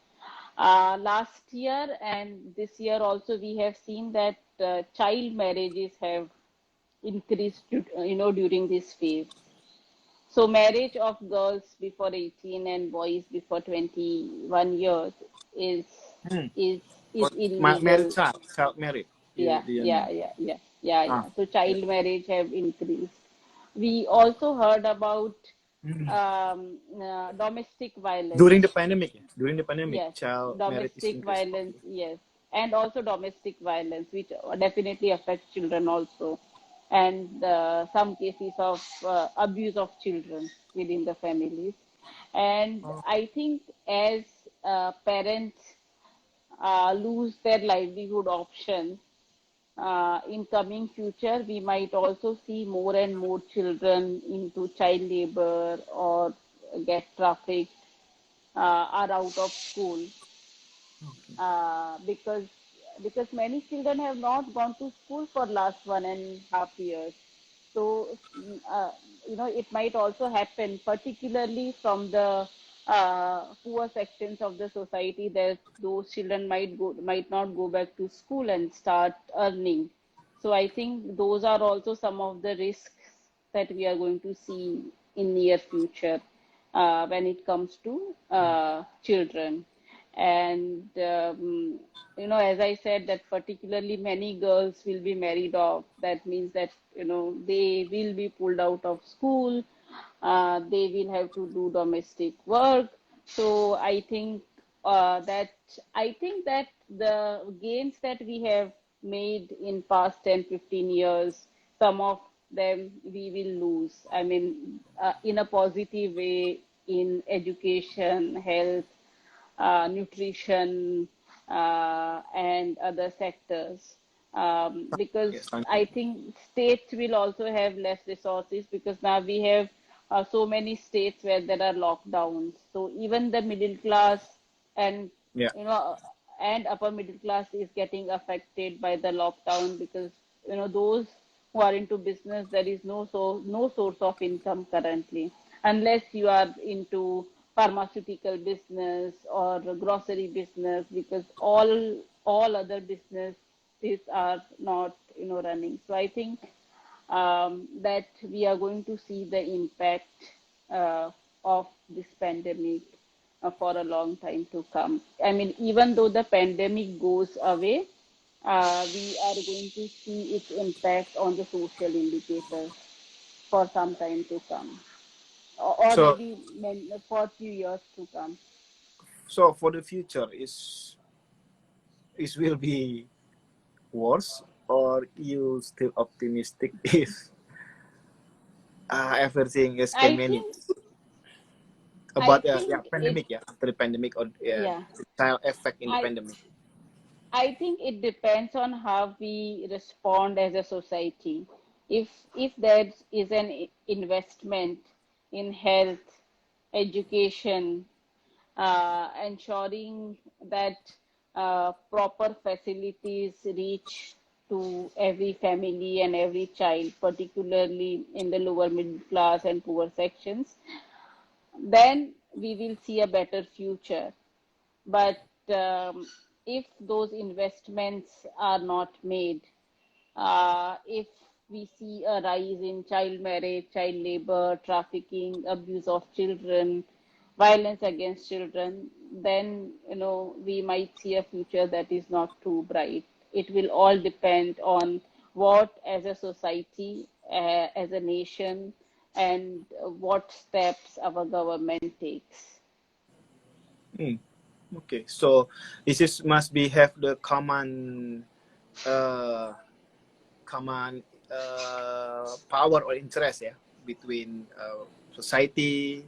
Last year and this year also, we have seen that child marriages have increased, during this phase. So marriage of girls before 18 and boys before 21 years is Hmm. is Or is married illegal. child married. Yeah, Do you yeah, mean? yeah, yeah, yeah, Ah. yeah. So Yeah. child marriage have increased. We also heard about Hmm. domestic violence. During the pandemic, yeah. During the pandemic, Yes, child marriage is domestic increased. violence, Okay. yes. And also domestic violence, which definitely affects children also. And some cases of abuse of children within the families. And Oh. I think as parents lose their livelihood options, in coming future, we might also see more and more children into child labor or get trafficked, are out of school, Okay. because many children have not gone to school for last 1.5 years. So it might also happen, particularly from the poor sections of the society, that those children might not go back to school and start earning. So I think those are also some of the risks that we are going to see in near future, when it comes to children. And as I said, that particularly many girls will be married off. That means that they will be pulled out of school. They will have to do domestic work. So I think that the gains that we have made in past 10, 15 years, some of them we will lose. I mean, in a positive way, in education, health, nutrition, and other sectors. Because Yes. Thank I think states will also have less resources, because now we have so many states where there are lockdowns. So even the middle class and Yeah. you know and upper middle class is getting affected by the lockdown, because those who are into business, there is no source of income currently, unless you are into pharmaceutical business or grocery business, because all other businesses are not running. So I think that we are going to see the impact uh, of this pandemic for a long time to come. I mean, even though the pandemic goes away, we are going to see its impact on the social indicators for some time to come, or So, maybe for a few years to come. for the future, is will be worse, or you still optimistic if everything is can I manage think, I about think it, pandemic, after the pandemic, or yeah, the child effect in the I, pandemic. I think it depends on how we respond as a society. if there is an investment in health, education, ensuring that proper facilities reach to every family and every child, particularly in the lower middle class and poor sections, then we will see a better future. But if those investments are not made, if we see a rise in child marriage, child labor, trafficking, abuse of children, violence against children, then we might see a future that is not too bright. It will all depend on what, as a society, as a nation, and what steps our government takes. Okay, so this is must be have the common uh, power or interest, yeah, between society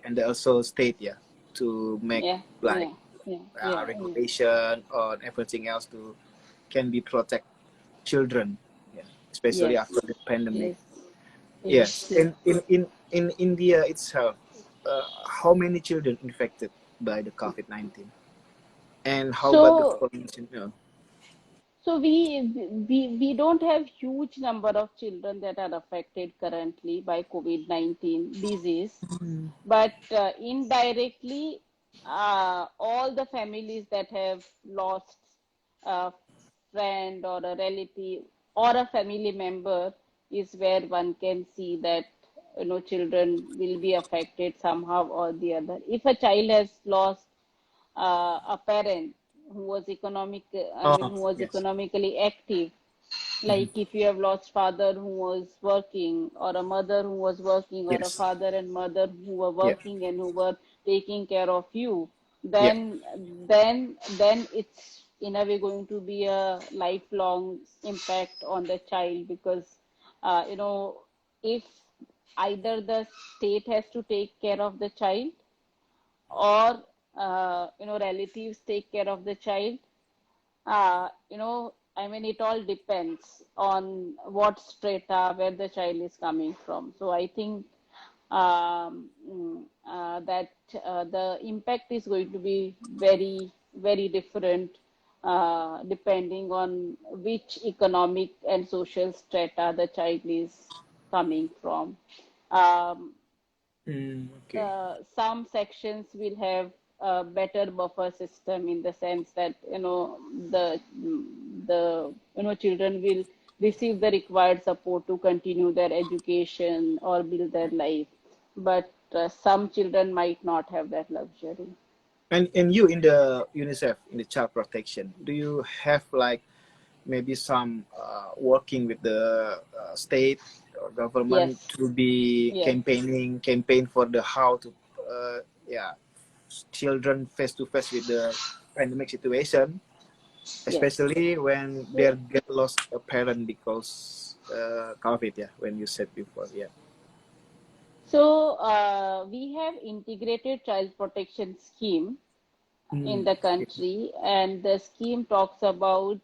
and also state, yeah, to make Yeah, like yeah, yeah, yeah, yeah. regulation or everything else to can be protect children, yeah, especially Yes, after the pandemic. yes, Yes, yes, yes. in India itself, how many children infected by the COVID-19, and how about the So, population? so we don't have huge number of children that are affected currently by COVID-19 disease, but indirectly, all the families that have lost a friend or a relative or a family member is where one can see that children will be affected somehow or the other. If a child has lost a parent who was Oh, who was yes. economically active, like if you have lost father who was working, or a mother who was working, or a Yes. father and mother who were Yeah. working and who were taking care of you, Yeah. then it's in a way going to be a lifelong impact on the child, because if either the state has to take care of the child, or relatives take care of the child. I mean, it all depends on what strata, where the child is coming from. So I think that the impact is going to be very, very different, depending on which economic and social strata the child is coming from. Um, Okay. some sections will have a better buffer system, in the sense that the children will receive the required support to continue their education or build their life, but some children might not have that luxury. And you in the UNICEF in the child protection, do you have like maybe some working with the state or government Yes, to be yes, campaign for the how to yeah, children face to face with the pandemic situation, yes. especially when they So, get lost a parent because COVID, yeah, when you said before, yeah. we have integrated child protection scheme in the Okay. country, and the scheme talks about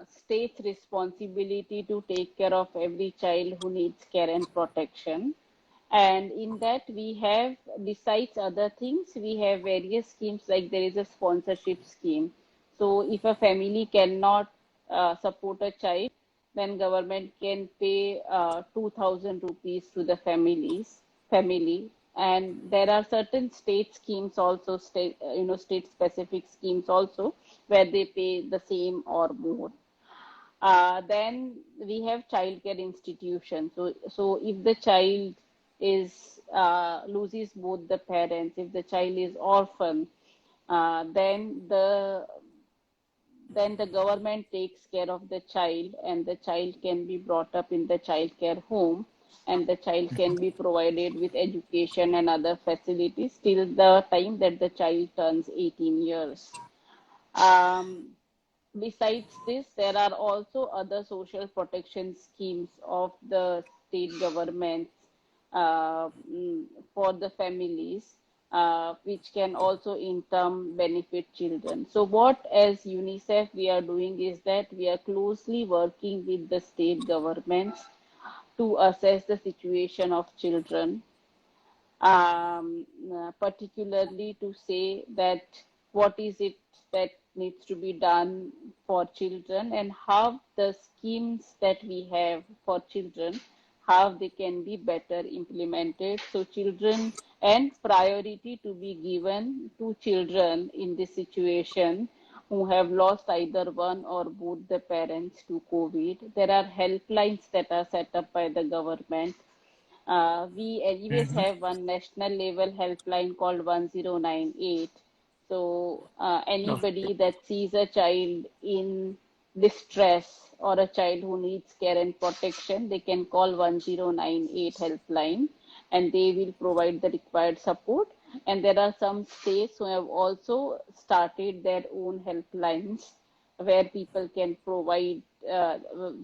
state's responsibility to take care of every child who needs care and protection. And in that, we have, besides other things, we have various schemes, like there is a sponsorship scheme. So if a family cannot support a child, then government can pay 2,000 rupees to the family. And there are certain state schemes also, state specific schemes also, where they pay the same or more. Then we have childcare institutions. So if the child is loses both the parents, if the child is orphan, uh, then the then the government takes care of the child, and the child can be brought up in the child care home, and the child can be provided with education and other facilities till the time that the child turns 18 years. Um, Besides this, there are also other social protection schemes of the state governments, uh, for the families. which can also in turn benefit children. So what as UNICEF we are doing is that we are closely working with the state governments to assess the situation of children, particularly to say that what is it that needs to be done for children and how the schemes that we have for children, how they can be better implemented. So children and priority to be given to children in this situation who have lost either one or both the parents to COVID. There are helplines that are set up by the government. We anyways Mhm. have one national level helpline called 1098. So Okay. anybody that sees a child in distress or a child who needs care and protection, they can call 1098 helpline and they will provide the required support. And there are some states who have also started their own helplines where people can provide,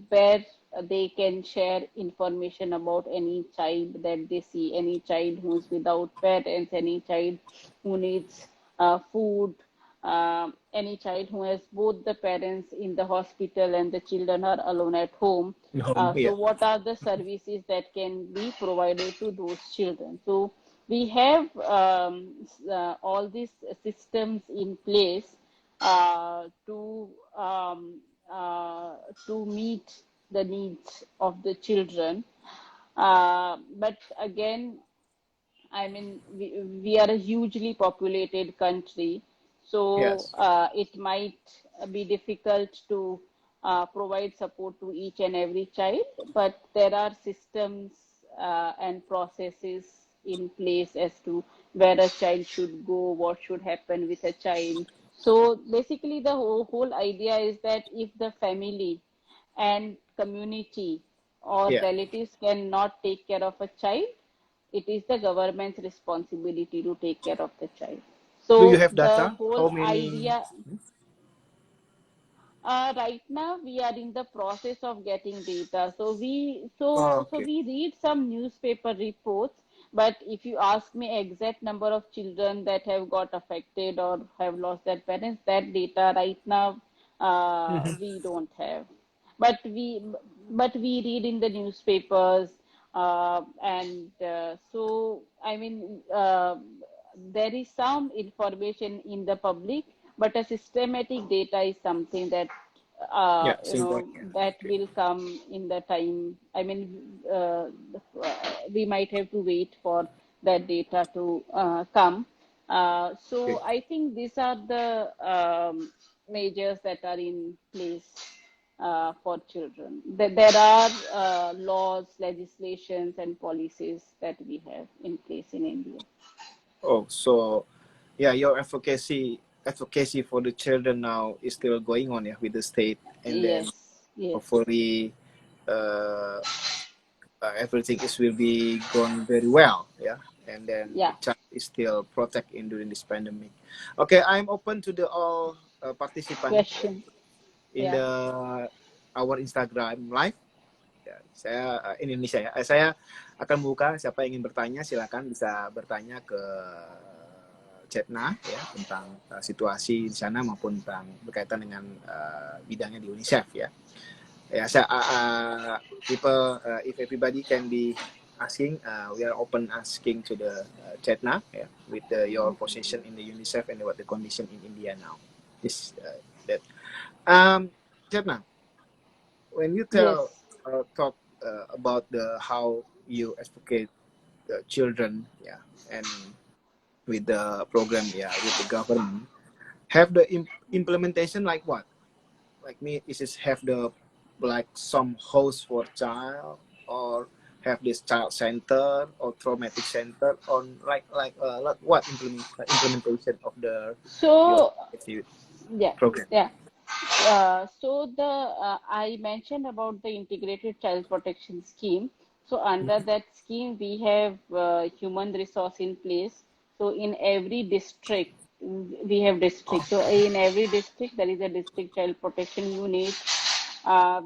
where they can share information about any child that they see, any child who's without parents, any child who needs food, any child who has both the parents in the hospital and the children are alone at home. Home, So, yeah. what are the services that can be provided to those children? So, we have all these systems in place to uh, to meet the needs of the children. But again, I mean, we are a hugely populated country, so Yes. it might be difficult to provide support to each and every child, but there are systems and processes in place as to where a child should go, what should happen with a child. So basically, the whole idea is that if the family and community or Yeah. relatives cannot take care of a child, it is the government's responsibility to take care of the child. Do you So have the data? whole How many? idea, right now we are in the process of getting data. So Oh, so okay. we read some newspaper reports, but if you ask me exact number of children that have got affected or have lost their parents, that data right now Mhm. we don't have. But we read in the newspapers, and so I mean there is some information in the public, but a systematic data is something that Yeah, same point. Yeah. that Okay. will come in the time. I mean, we might have to wait for that data to come. So Okay. I think these are the measures that are in place for children. There are laws, legislations, and policies that we have in place in India. Oh, so yeah, your advocacy for the children now is still going on, yeah, with the state, and then Yes, yes, hopefully everything is will be going very well, yeah, and then the yeah. child is still protected in during this pandemic. Okay, I'm open to the all participant Question. in Yeah. the our Instagram live. Ya, saya Indonesia ya. Saya akan buka siapa yang ingin bertanya silakan bisa bertanya ke Chetna ya tentang situasi di sana maupun tentang berkaitan dengan bidangnya di UNICEF ya. Ya, saya people if everybody can be asking, we are open asking to the Chetna ya with your position in the UNICEF and what the condition in India now. This that Chetna, when you tell Yes. talk about the how you advocate the children, yeah, and with the program, yeah, with the government, have the implementation like what? Like me, is it have the like some host for child or have this child center or traumatic center on like what implementation of the your So, yeah, program? yeah. So I mentioned about the integrated child protection scheme. So under Mhm. that scheme, we have human resource in place. So in every district, we have district. So in every district, there is a district child protection unit.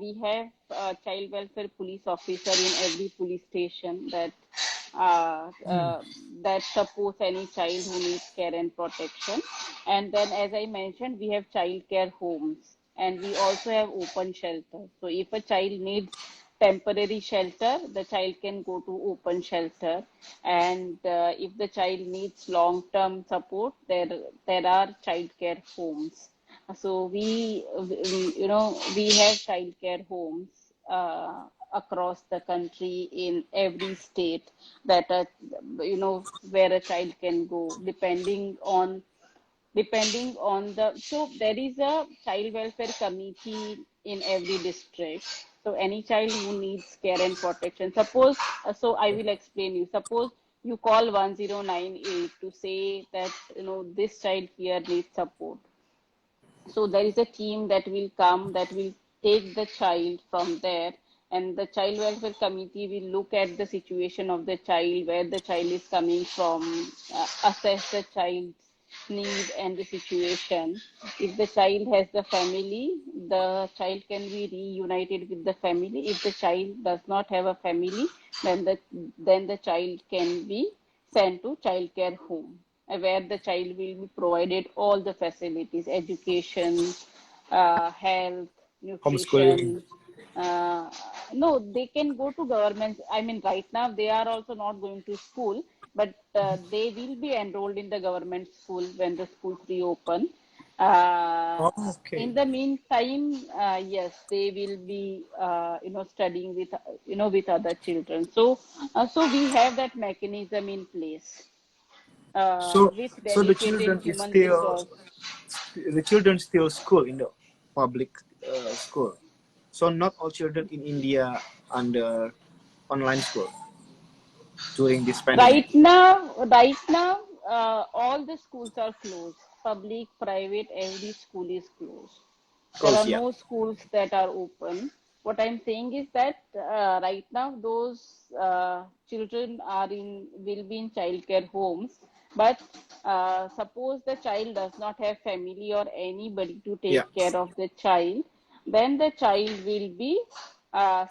We have a child welfare police officer in every police station that that supports any child who needs care and protection. And then, as I mentioned, we have child care homes, and we also have open shelter. So if a child needs temporary shelter, the child can go to open shelter. And if the child needs long-term support, there are child care homes. So we have child care homes across the country in every state that where a child can go depending on the, so there is a child welfare committee in every district. So any child who needs care and protection, suppose, so I will explain you. Suppose you call 1098 to say that this child here needs support. So there is a team that will come, that will take the child from there, and the child welfare committee will look at the situation of the child, where the child is coming from, assess the child's need and the situation. If the child has the family, the child can be reunited with the family. If the child does not have a family, then the child can be sent to child care home, where the child will be provided all the facilities: education, health, Homeschooling. nutrition. Uh, no, they can go to government. I mean, right now they are also not going to school, but they will be enrolled in the government school when the schools reopen. Oh, In okay. the meantime, yes, they will be, studying with, with other children. So we have that mechanism in place So, with so the dedicated children is human still resource. the children still school in the public school. So not all children in India under online school during this pandemic. Right now, all the schools are closed. Public, private, every school is closed. There are Close, yeah. no schools that are open. What I'm saying is that right now those children will be in childcare homes. But suppose the child does not have family or anybody to Yeah. take care of the child, then the child will be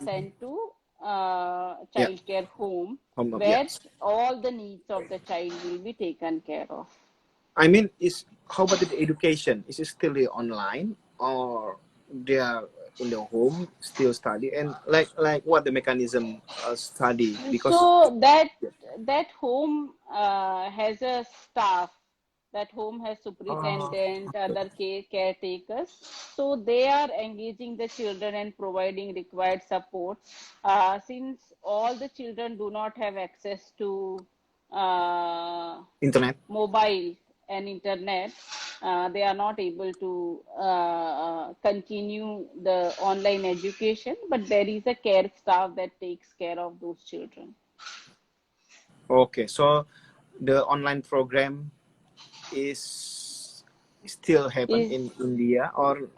sent to Yeah. childcare home, Yeah. where all the needs of the child will be taken care of. I mean, is how about the education? Is it still online or they are in the home still study and like what the mechanism study because So that home has a staff. That home has oh, superintendent, okay. other caretakers. So they are engaging the children and providing required support. Since all the children do not have access to uh, Internet. mobile and internet, they are not able to continue the online education, but there is a care staff that takes care of those children. Okay, so the online program is still happen Is in India or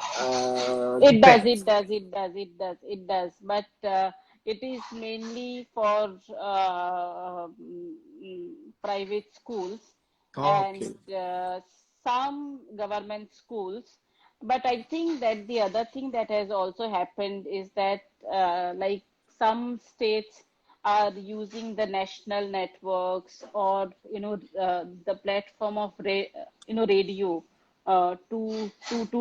It does, depends. it does, it does, it does, it does. But it is mainly for private schools Okay. and some government schools. But I think that the other thing that has also happened is that, like, some states are using the national networks, or the platform of radio to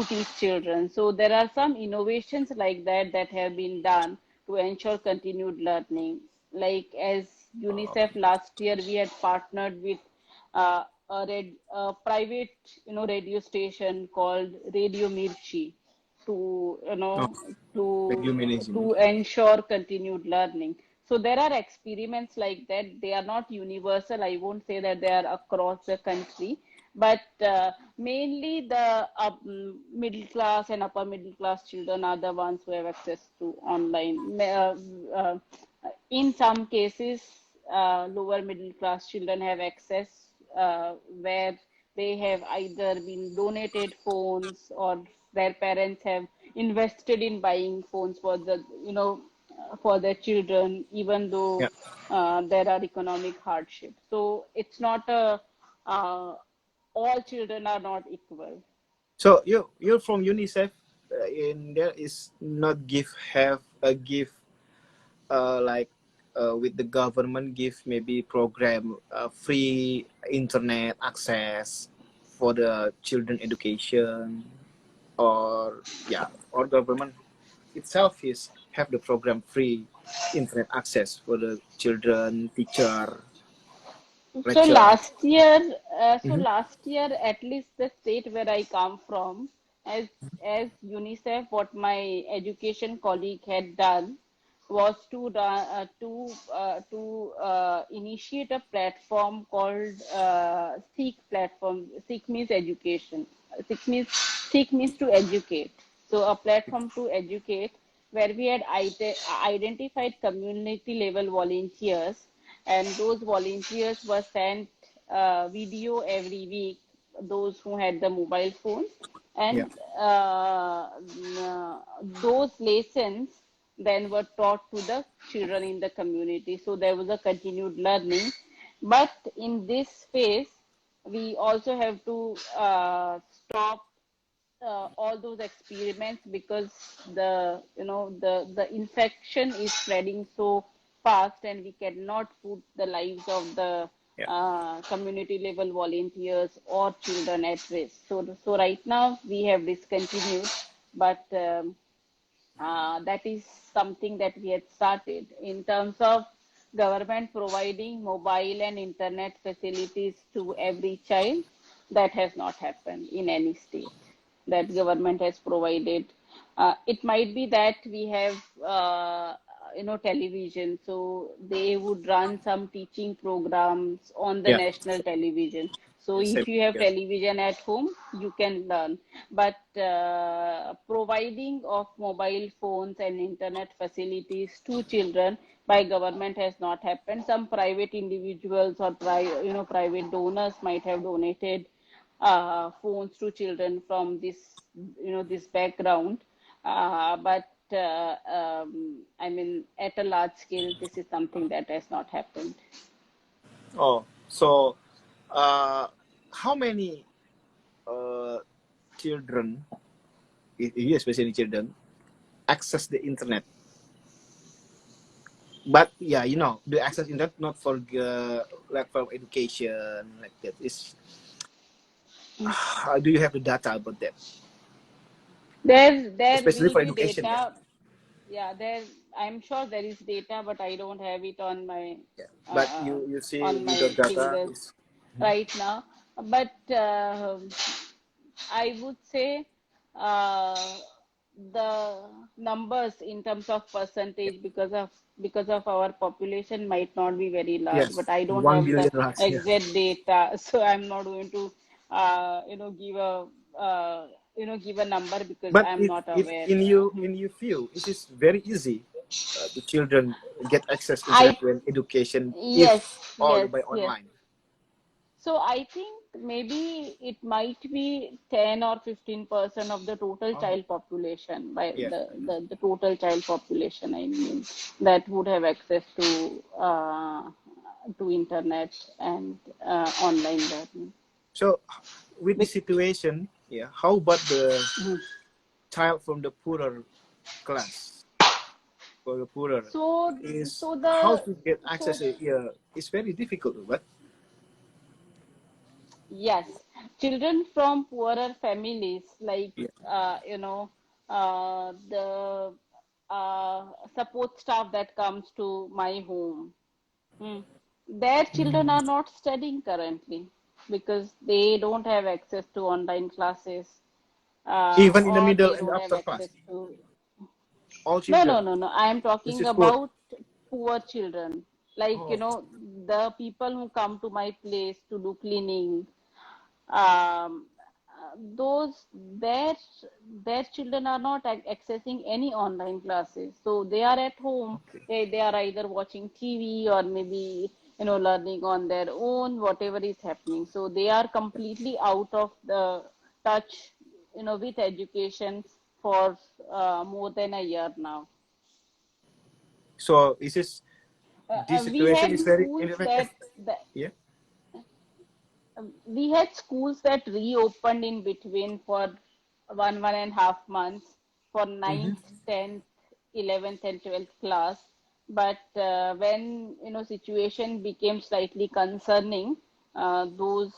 teach children. So there are some innovations like that that have been done to ensure continued learning. Like, as UNICEF last year, we had partnered with a private radio station called Radio Mirchi to Oh, to radio management. to ensure continued learning. So there are experiments like that. They are not universal. I won't say that they are across the country, but mainly the middle class and upper middle class children are the ones who have access to online. In some cases, lower middle class children have access, where they have either been donated phones, or their parents have invested in buying phones for for their children, even though Yeah. there are economic hardships. So it's not a all children are not equal. So you're from UNICEF, and there is not give have a give like with the government give maybe program free internet access for the children education, or yeah, or government itself is have the program free internet access for the children, teacher, So lecturer. last year, Mhm. at least the state where I come from, as as UNICEF, what my education colleague had done was to initiate a platform called Seek platform. Seek means education. Seek means to educate. So a platform to educate, where we had identified community level volunteers, and those volunteers were sent video every week, those who had the mobile phones, Yeah. and those lessons then were taught to the children in the community. So there was a continued learning. But in this phase, we also have to stop all those experiments, because the infection is spreading so fast, and we cannot put the lives of the Yeah. community level volunteers or children at risk. So right now we have discontinued, but that is something that we had started in terms of government providing mobile and internet facilities to every child. That has not happened in any state that government has provided. It might be that we have television, so they would run some teaching programs on the Yeah. national television. So Same. if you have Yeah. television at home, you can learn. But providing of mobile phones and internet facilities to children by government has not happened. Some private individuals or private donors might have donated phones to children from this background, but I mean, at a large scale, this is something that has not happened. Oh, so how many children, especially children, access the internet? But yeah, the access internet not for like for education like that is. How do you have the data about that? There Especially will for be education, yeah. data. Yeah, I'm sure there is data, but I don't have it Yeah. But uh, you see on with the my data fingers is. right now. But I would say uh, the numbers in terms of Yeah. percentage, because of our population, might not be very large. But Yes, I don't one have the billion rats. Yeah. exact data, so I'm not going to uh, give a number, because But I'm if not if aware. in you feel it is very easy the children get access internet I and education if Yes, all yes, by yes. online. So I think maybe it might be 10 or 15% of the total Oh, child population, by yeah. the total child population, I mean, that would have access to internet and online learning. So with the Bec- situation, yeah, how about the Mhm. child from the poorer class? For the poorer So, is so how the to get so access. Yeah, it's very difficult, but Yes, children from poorer families, like yeah. the support staff that comes to my home, hmm, their children are not studying currently, because they don't have access to online classes, Even in the or middle they and don't have after class, access to. all No, no, children. no, no. I am This talking is poor. about poor children, like Oh, the people who come to my place to do cleaning. um, those their children are not accessing any online classes, so they are at home. okay. They are either watching TV, or maybe learning on their own, whatever is happening. So they are completely out of the touch with education for more than a year now. So this We situation had is very schools ineffective. that Yeah. we had schools that reopened in between for 1.5 months for Mm-hmm. ninth, 10th, 11th, and 12th class. But when situation became slightly concerning, those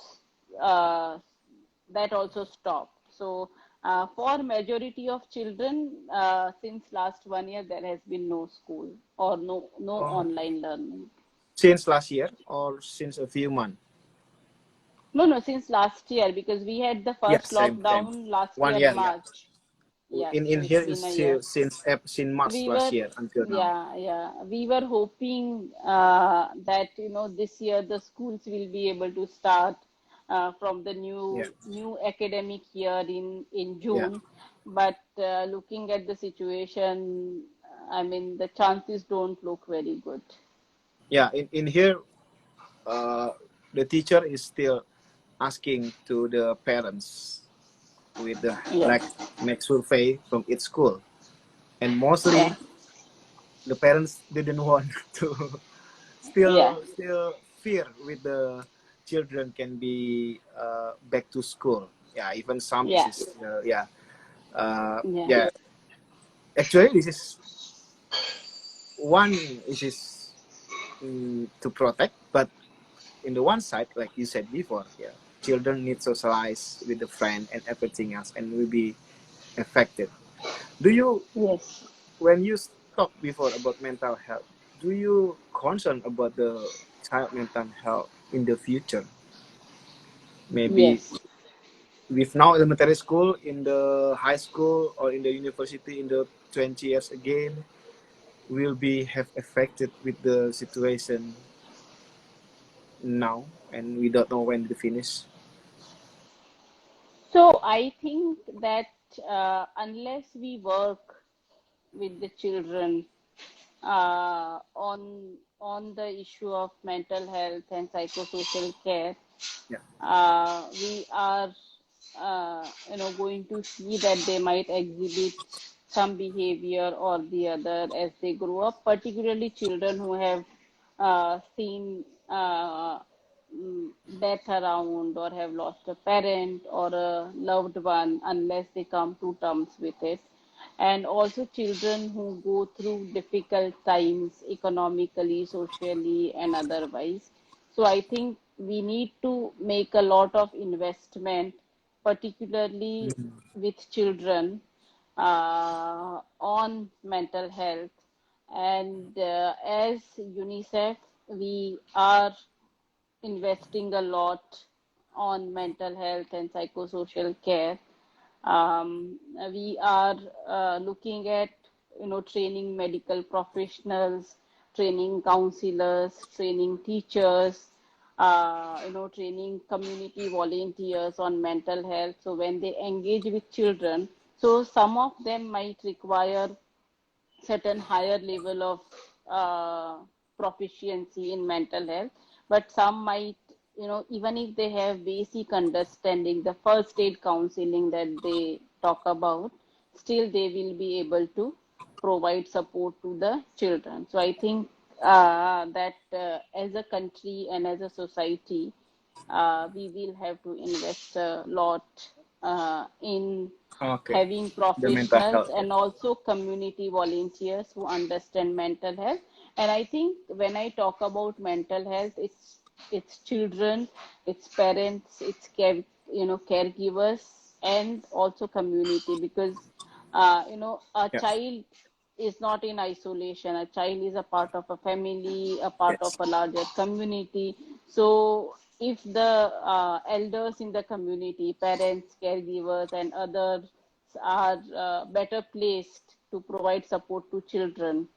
that also stopped. So for majority of children, since last 1 year, there has been no school or no Oh, online learning. since last year or since a few months? No, since last year, because we had the Yeah, first same. lockdown last One year, year, yeah. March. Yeah, In so in it's here is been a year. since March We last were, year until now. yeah, we were hoping that this year the schools will be able to start from the Yeah, new academic year in yeah, June, but looking at the situation, I mean the chances don't look very good. yeah. In here, uh, the teacher is still asking to the parents with the Yeah, like make survey from each school, and yeah, mostly the parents didn't want to yeah, still fear with the children can be back to school. Yeah, even some yeah, is yeah, yeah. yeah. Actually, this is one is to protect, but in the one side, like you said before, yeah, children need socialize with the friend and everything else, and will be affected. Do you, Yes, when you talk before about mental health, do you concern about the child mental health in the future? Maybe yes. with now elementary school, in the high school, or in the university in the 20 years again, will be have affected with the situation now, and we don't know when to finish. So I think that unless we work with the children on the issue of mental health and psychosocial care, Yeah, we are going to see that they might exhibit some behavior or the other as they grow up, particularly children who have seen death around or have lost a parent or a loved one, unless they come to terms with it, and also children who go through difficult times economically, socially, and otherwise. So I think we need to make a lot of investment, particularly with children, on mental health. And as UNICEF, we are investing a lot on mental health and psychosocial care. We are looking at training medical professionals, training counselors, training teachers, training community volunteers on mental health. So when they engage with children, so some of them might require certain higher level of proficiency in mental health, but some might, even if they have basic understanding, the first aid counseling that they talk about, still they will be able to provide support to the children. So I think that as a country and as a society, we will have to invest a lot in okay. having The mental professionals health, yeah. and also community volunteers who understand mental health. And I think when I talk about mental health, it's children, it's parents, it's caregivers, and also community, because a Yeah, child is not in isolation. A child is a part of a family, a part of yes, a larger community. So if the elders in the community, parents, caregivers, and others are better placed to provide support to children,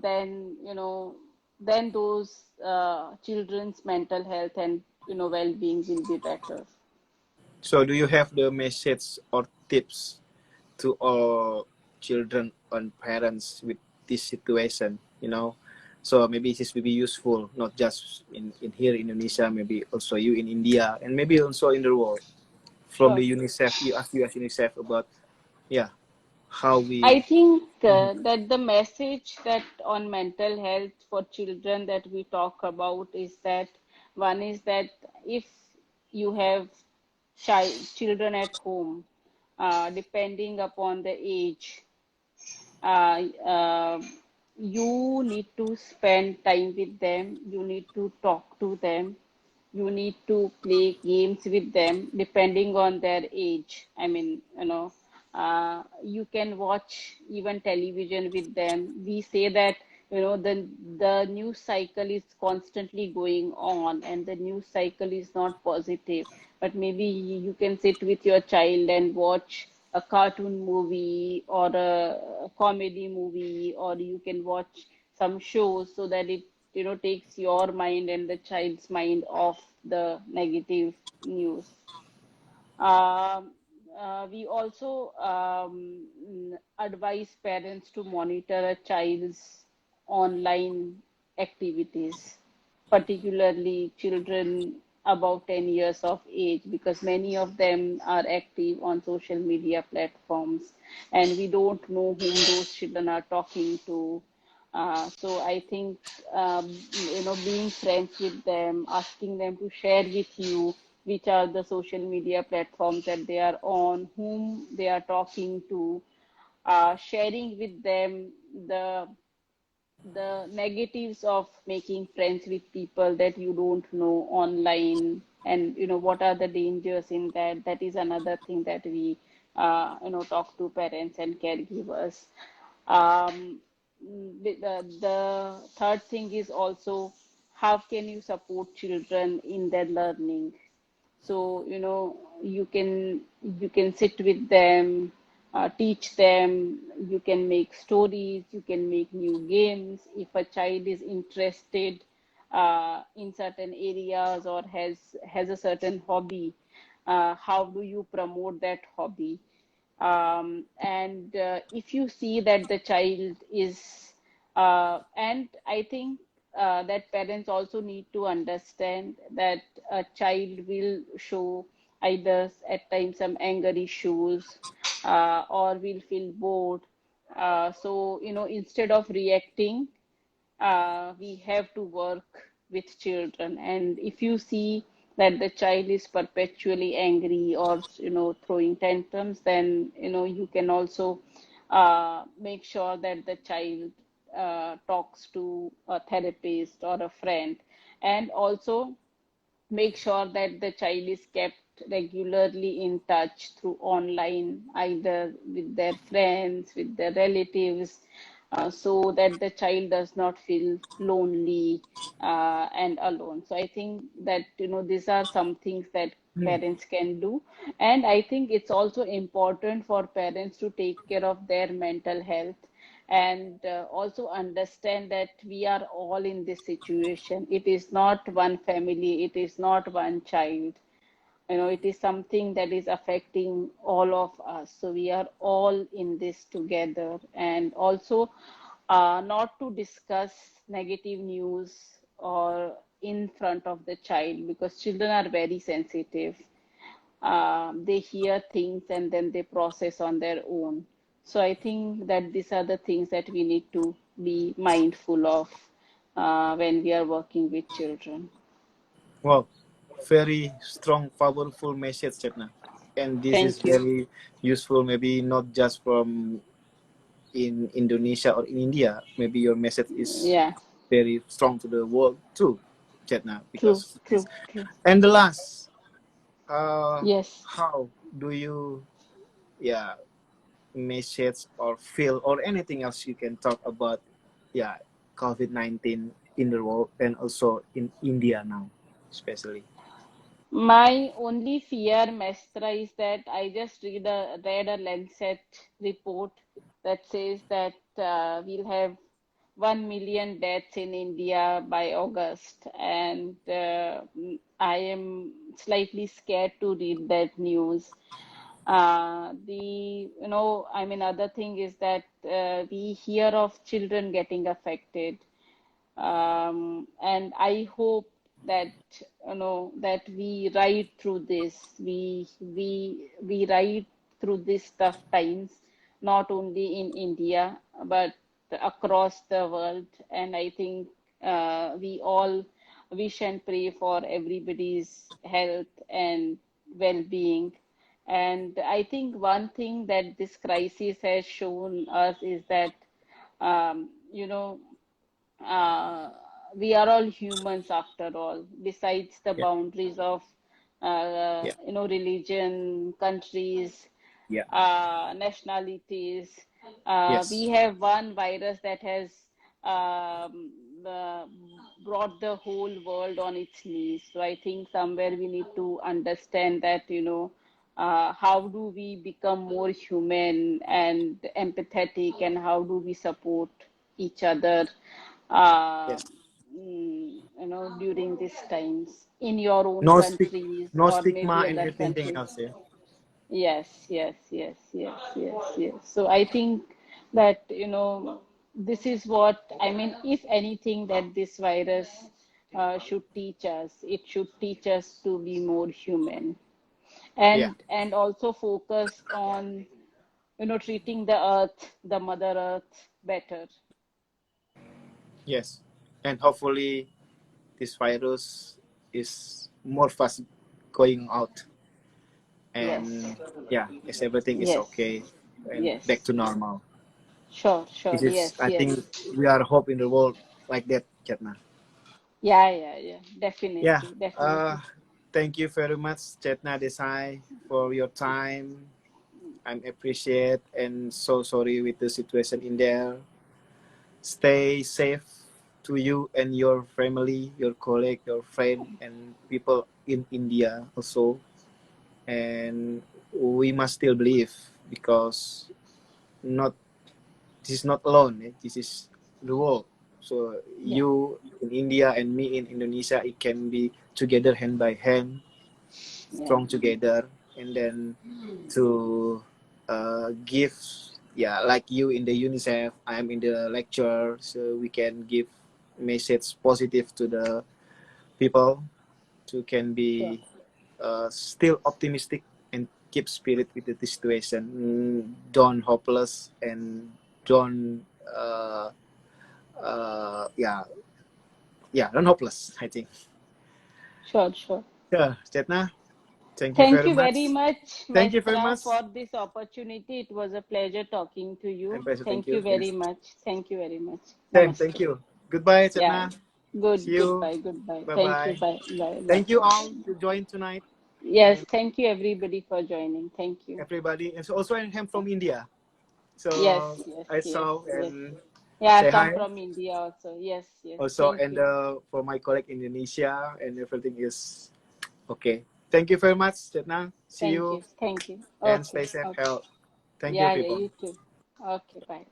then then those children's mental health and well-being will be better. so do you have the message or tips to all children and parents with this situation, so maybe this will be useful not just in here in Indonesia, maybe also you in India, and maybe also in the world, from the Sure. UNICEF. You ask US UNICEF about, yeah, how we. I think Mhm. that the message that on mental health for children that we talk about is that one is that if you have children at home, depending upon the age, uh, uh, you need to spend time with them, you need to talk to them, you need to play games with them depending on their age. I mean, you can watch even television with them. We say that, the news cycle is constantly going on and the news cycle is not positive. But maybe you can sit with your child and watch a cartoon movie or a comedy movie, or you can watch some shows so that it takes your mind and the child's mind off the negative news. um, we also advise parents to monitor a child's online activities, particularly children above 10 years of age, because many of them are active on social media platforms and we don't know whom those children are talking to. So I think, being friends with them, asking them to share with you which are the social media platforms that they are on, whom they are talking to, sharing with them the the negatives of making friends with people that you don't know online, and what are the dangers in that. That is another thing that we talk to parents and caregivers. um, the third thing is also, how can you support children in their learning? So you can sit with them, teach them. You can make stories, you can make new games. If a child is interested in certain areas or has a certain hobby, how do you promote that hobby? And if you see that the child is, and I think that parents also need to understand that a child will show either at times some anger issues, or will feel bored. So instead of reacting, we have to work with children. And if you see that the child is perpetually angry or throwing tantrums, then you can also make sure that the child talks to a therapist or a friend, and also make sure that the child is kept regularly in touch through online, either with their friends, with their relatives, so that the child does not feel lonely and alone. So I think that these are some things that Hmm. parents can do. And I think it's also important for parents to take care of their mental health, and also understand that we are all in this situation. It is not one family, it is not one child. It is something that is affecting all of us. So we are all in this together. And also, not to discuss negative news or in front of the child, because children are very sensitive. They hear things and then they process on their own. So I think that these are the things that we need to be mindful of when we are working with children. Wow, very strong, powerful message, Chetna. And this is Thank you. very useful, maybe not just from in Indonesia or in India. Maybe your message is Yeah, very strong to the world too, Chetna. true, Because this. true, true. And the last, Yes. how do you, yeah, message or feel or anything else you can talk about, yeah, COVID-19 in the world and also in India now, especially. My only fear, Mestra, is that I just read a Lancet report that says that we'll have 1 million deaths in India by August, and I am slightly scared to read that news. Other thing is that we hear of children getting affected, and I hope that that we ride through this. We ride through these tough times, not only in India but across the world. And I think we all wish and pray for everybody's health and well-being. And I think one thing that this crisis has shown us is that you know, uh, we are all humans after all, besides the Yeah. boundaries of, Yeah. religion, countries, Yeah. nationalities. We Yes. have one virus that has um, uh, brought the whole world on its knees. So I think somewhere we need to understand that, how do we become more human and empathetic, and how do we support each other, uh, Yes. during these times in your own No stick, countries no or maybe stigma and other everything countries. else. Yeah. Yes, yes, yes, yes, yes, yes. So I think that, this is what I mean. If anything, that this virus should teach us, it should teach us to be more human, Yeah. and also focus on, treating the earth, the Mother Earth better. Yes. And hopefully this virus is more fast going out, Yes, and yeah, as everything is yes, okay and back yes. to normal. Sure, sure. This is, Yes, I think, yes. we are hope in the world like that, Chetna. Yeah, yeah, yeah. Yeah. Definitely, Uh, definitely. thank you very much, Chetna Desai, for your time. I'm appreciate and so sorry with the situation in there. Stay safe to you and your family, your colleague, your friend, and people in India also. And we must still believe, because not this is not alone. This is the world. So Yeah, you in India and me in Indonesia, it can be together hand by hand, yeah. strong together, and then to give, yeah, like you in the UNICEF, I'm in the lecture, so we can give message positive to the people, to can Sure, be still optimistic and keep spirit with the situation. Don't hopeless and don't yeah, yeah, don't hopeless, I think. sure, sure. Yeah, Chetna, thank you Thank very you much. very much, Thank you very Maestra, much. for this opportunity. It was a pleasure talking to My you. pleasure. Thank Thank you you. very Yes. much. Thank you very much. Same. Thank Namaste. you. Goodbye, Yeah. Chetna. Good, See you. goodbye, goodbye. Bye Thank you. bye. Bye, bye, bye, Thank you bye. all to join tonight, Yes, and thank you everybody for joining. Thank you. everybody. And so also I am from India. Yes, So yes, I yes, saw yes. and Yeah, I say come hi. from India also. Yes, yes. Also, Thank and you. for my colleague in Indonesia, and everything is okay. Thank you very much, Chetna. See Thank you you. Thank you. and Okay, stay safe, okay. health. Thank you, Yeah, yeah, people. you too. Okay, bye.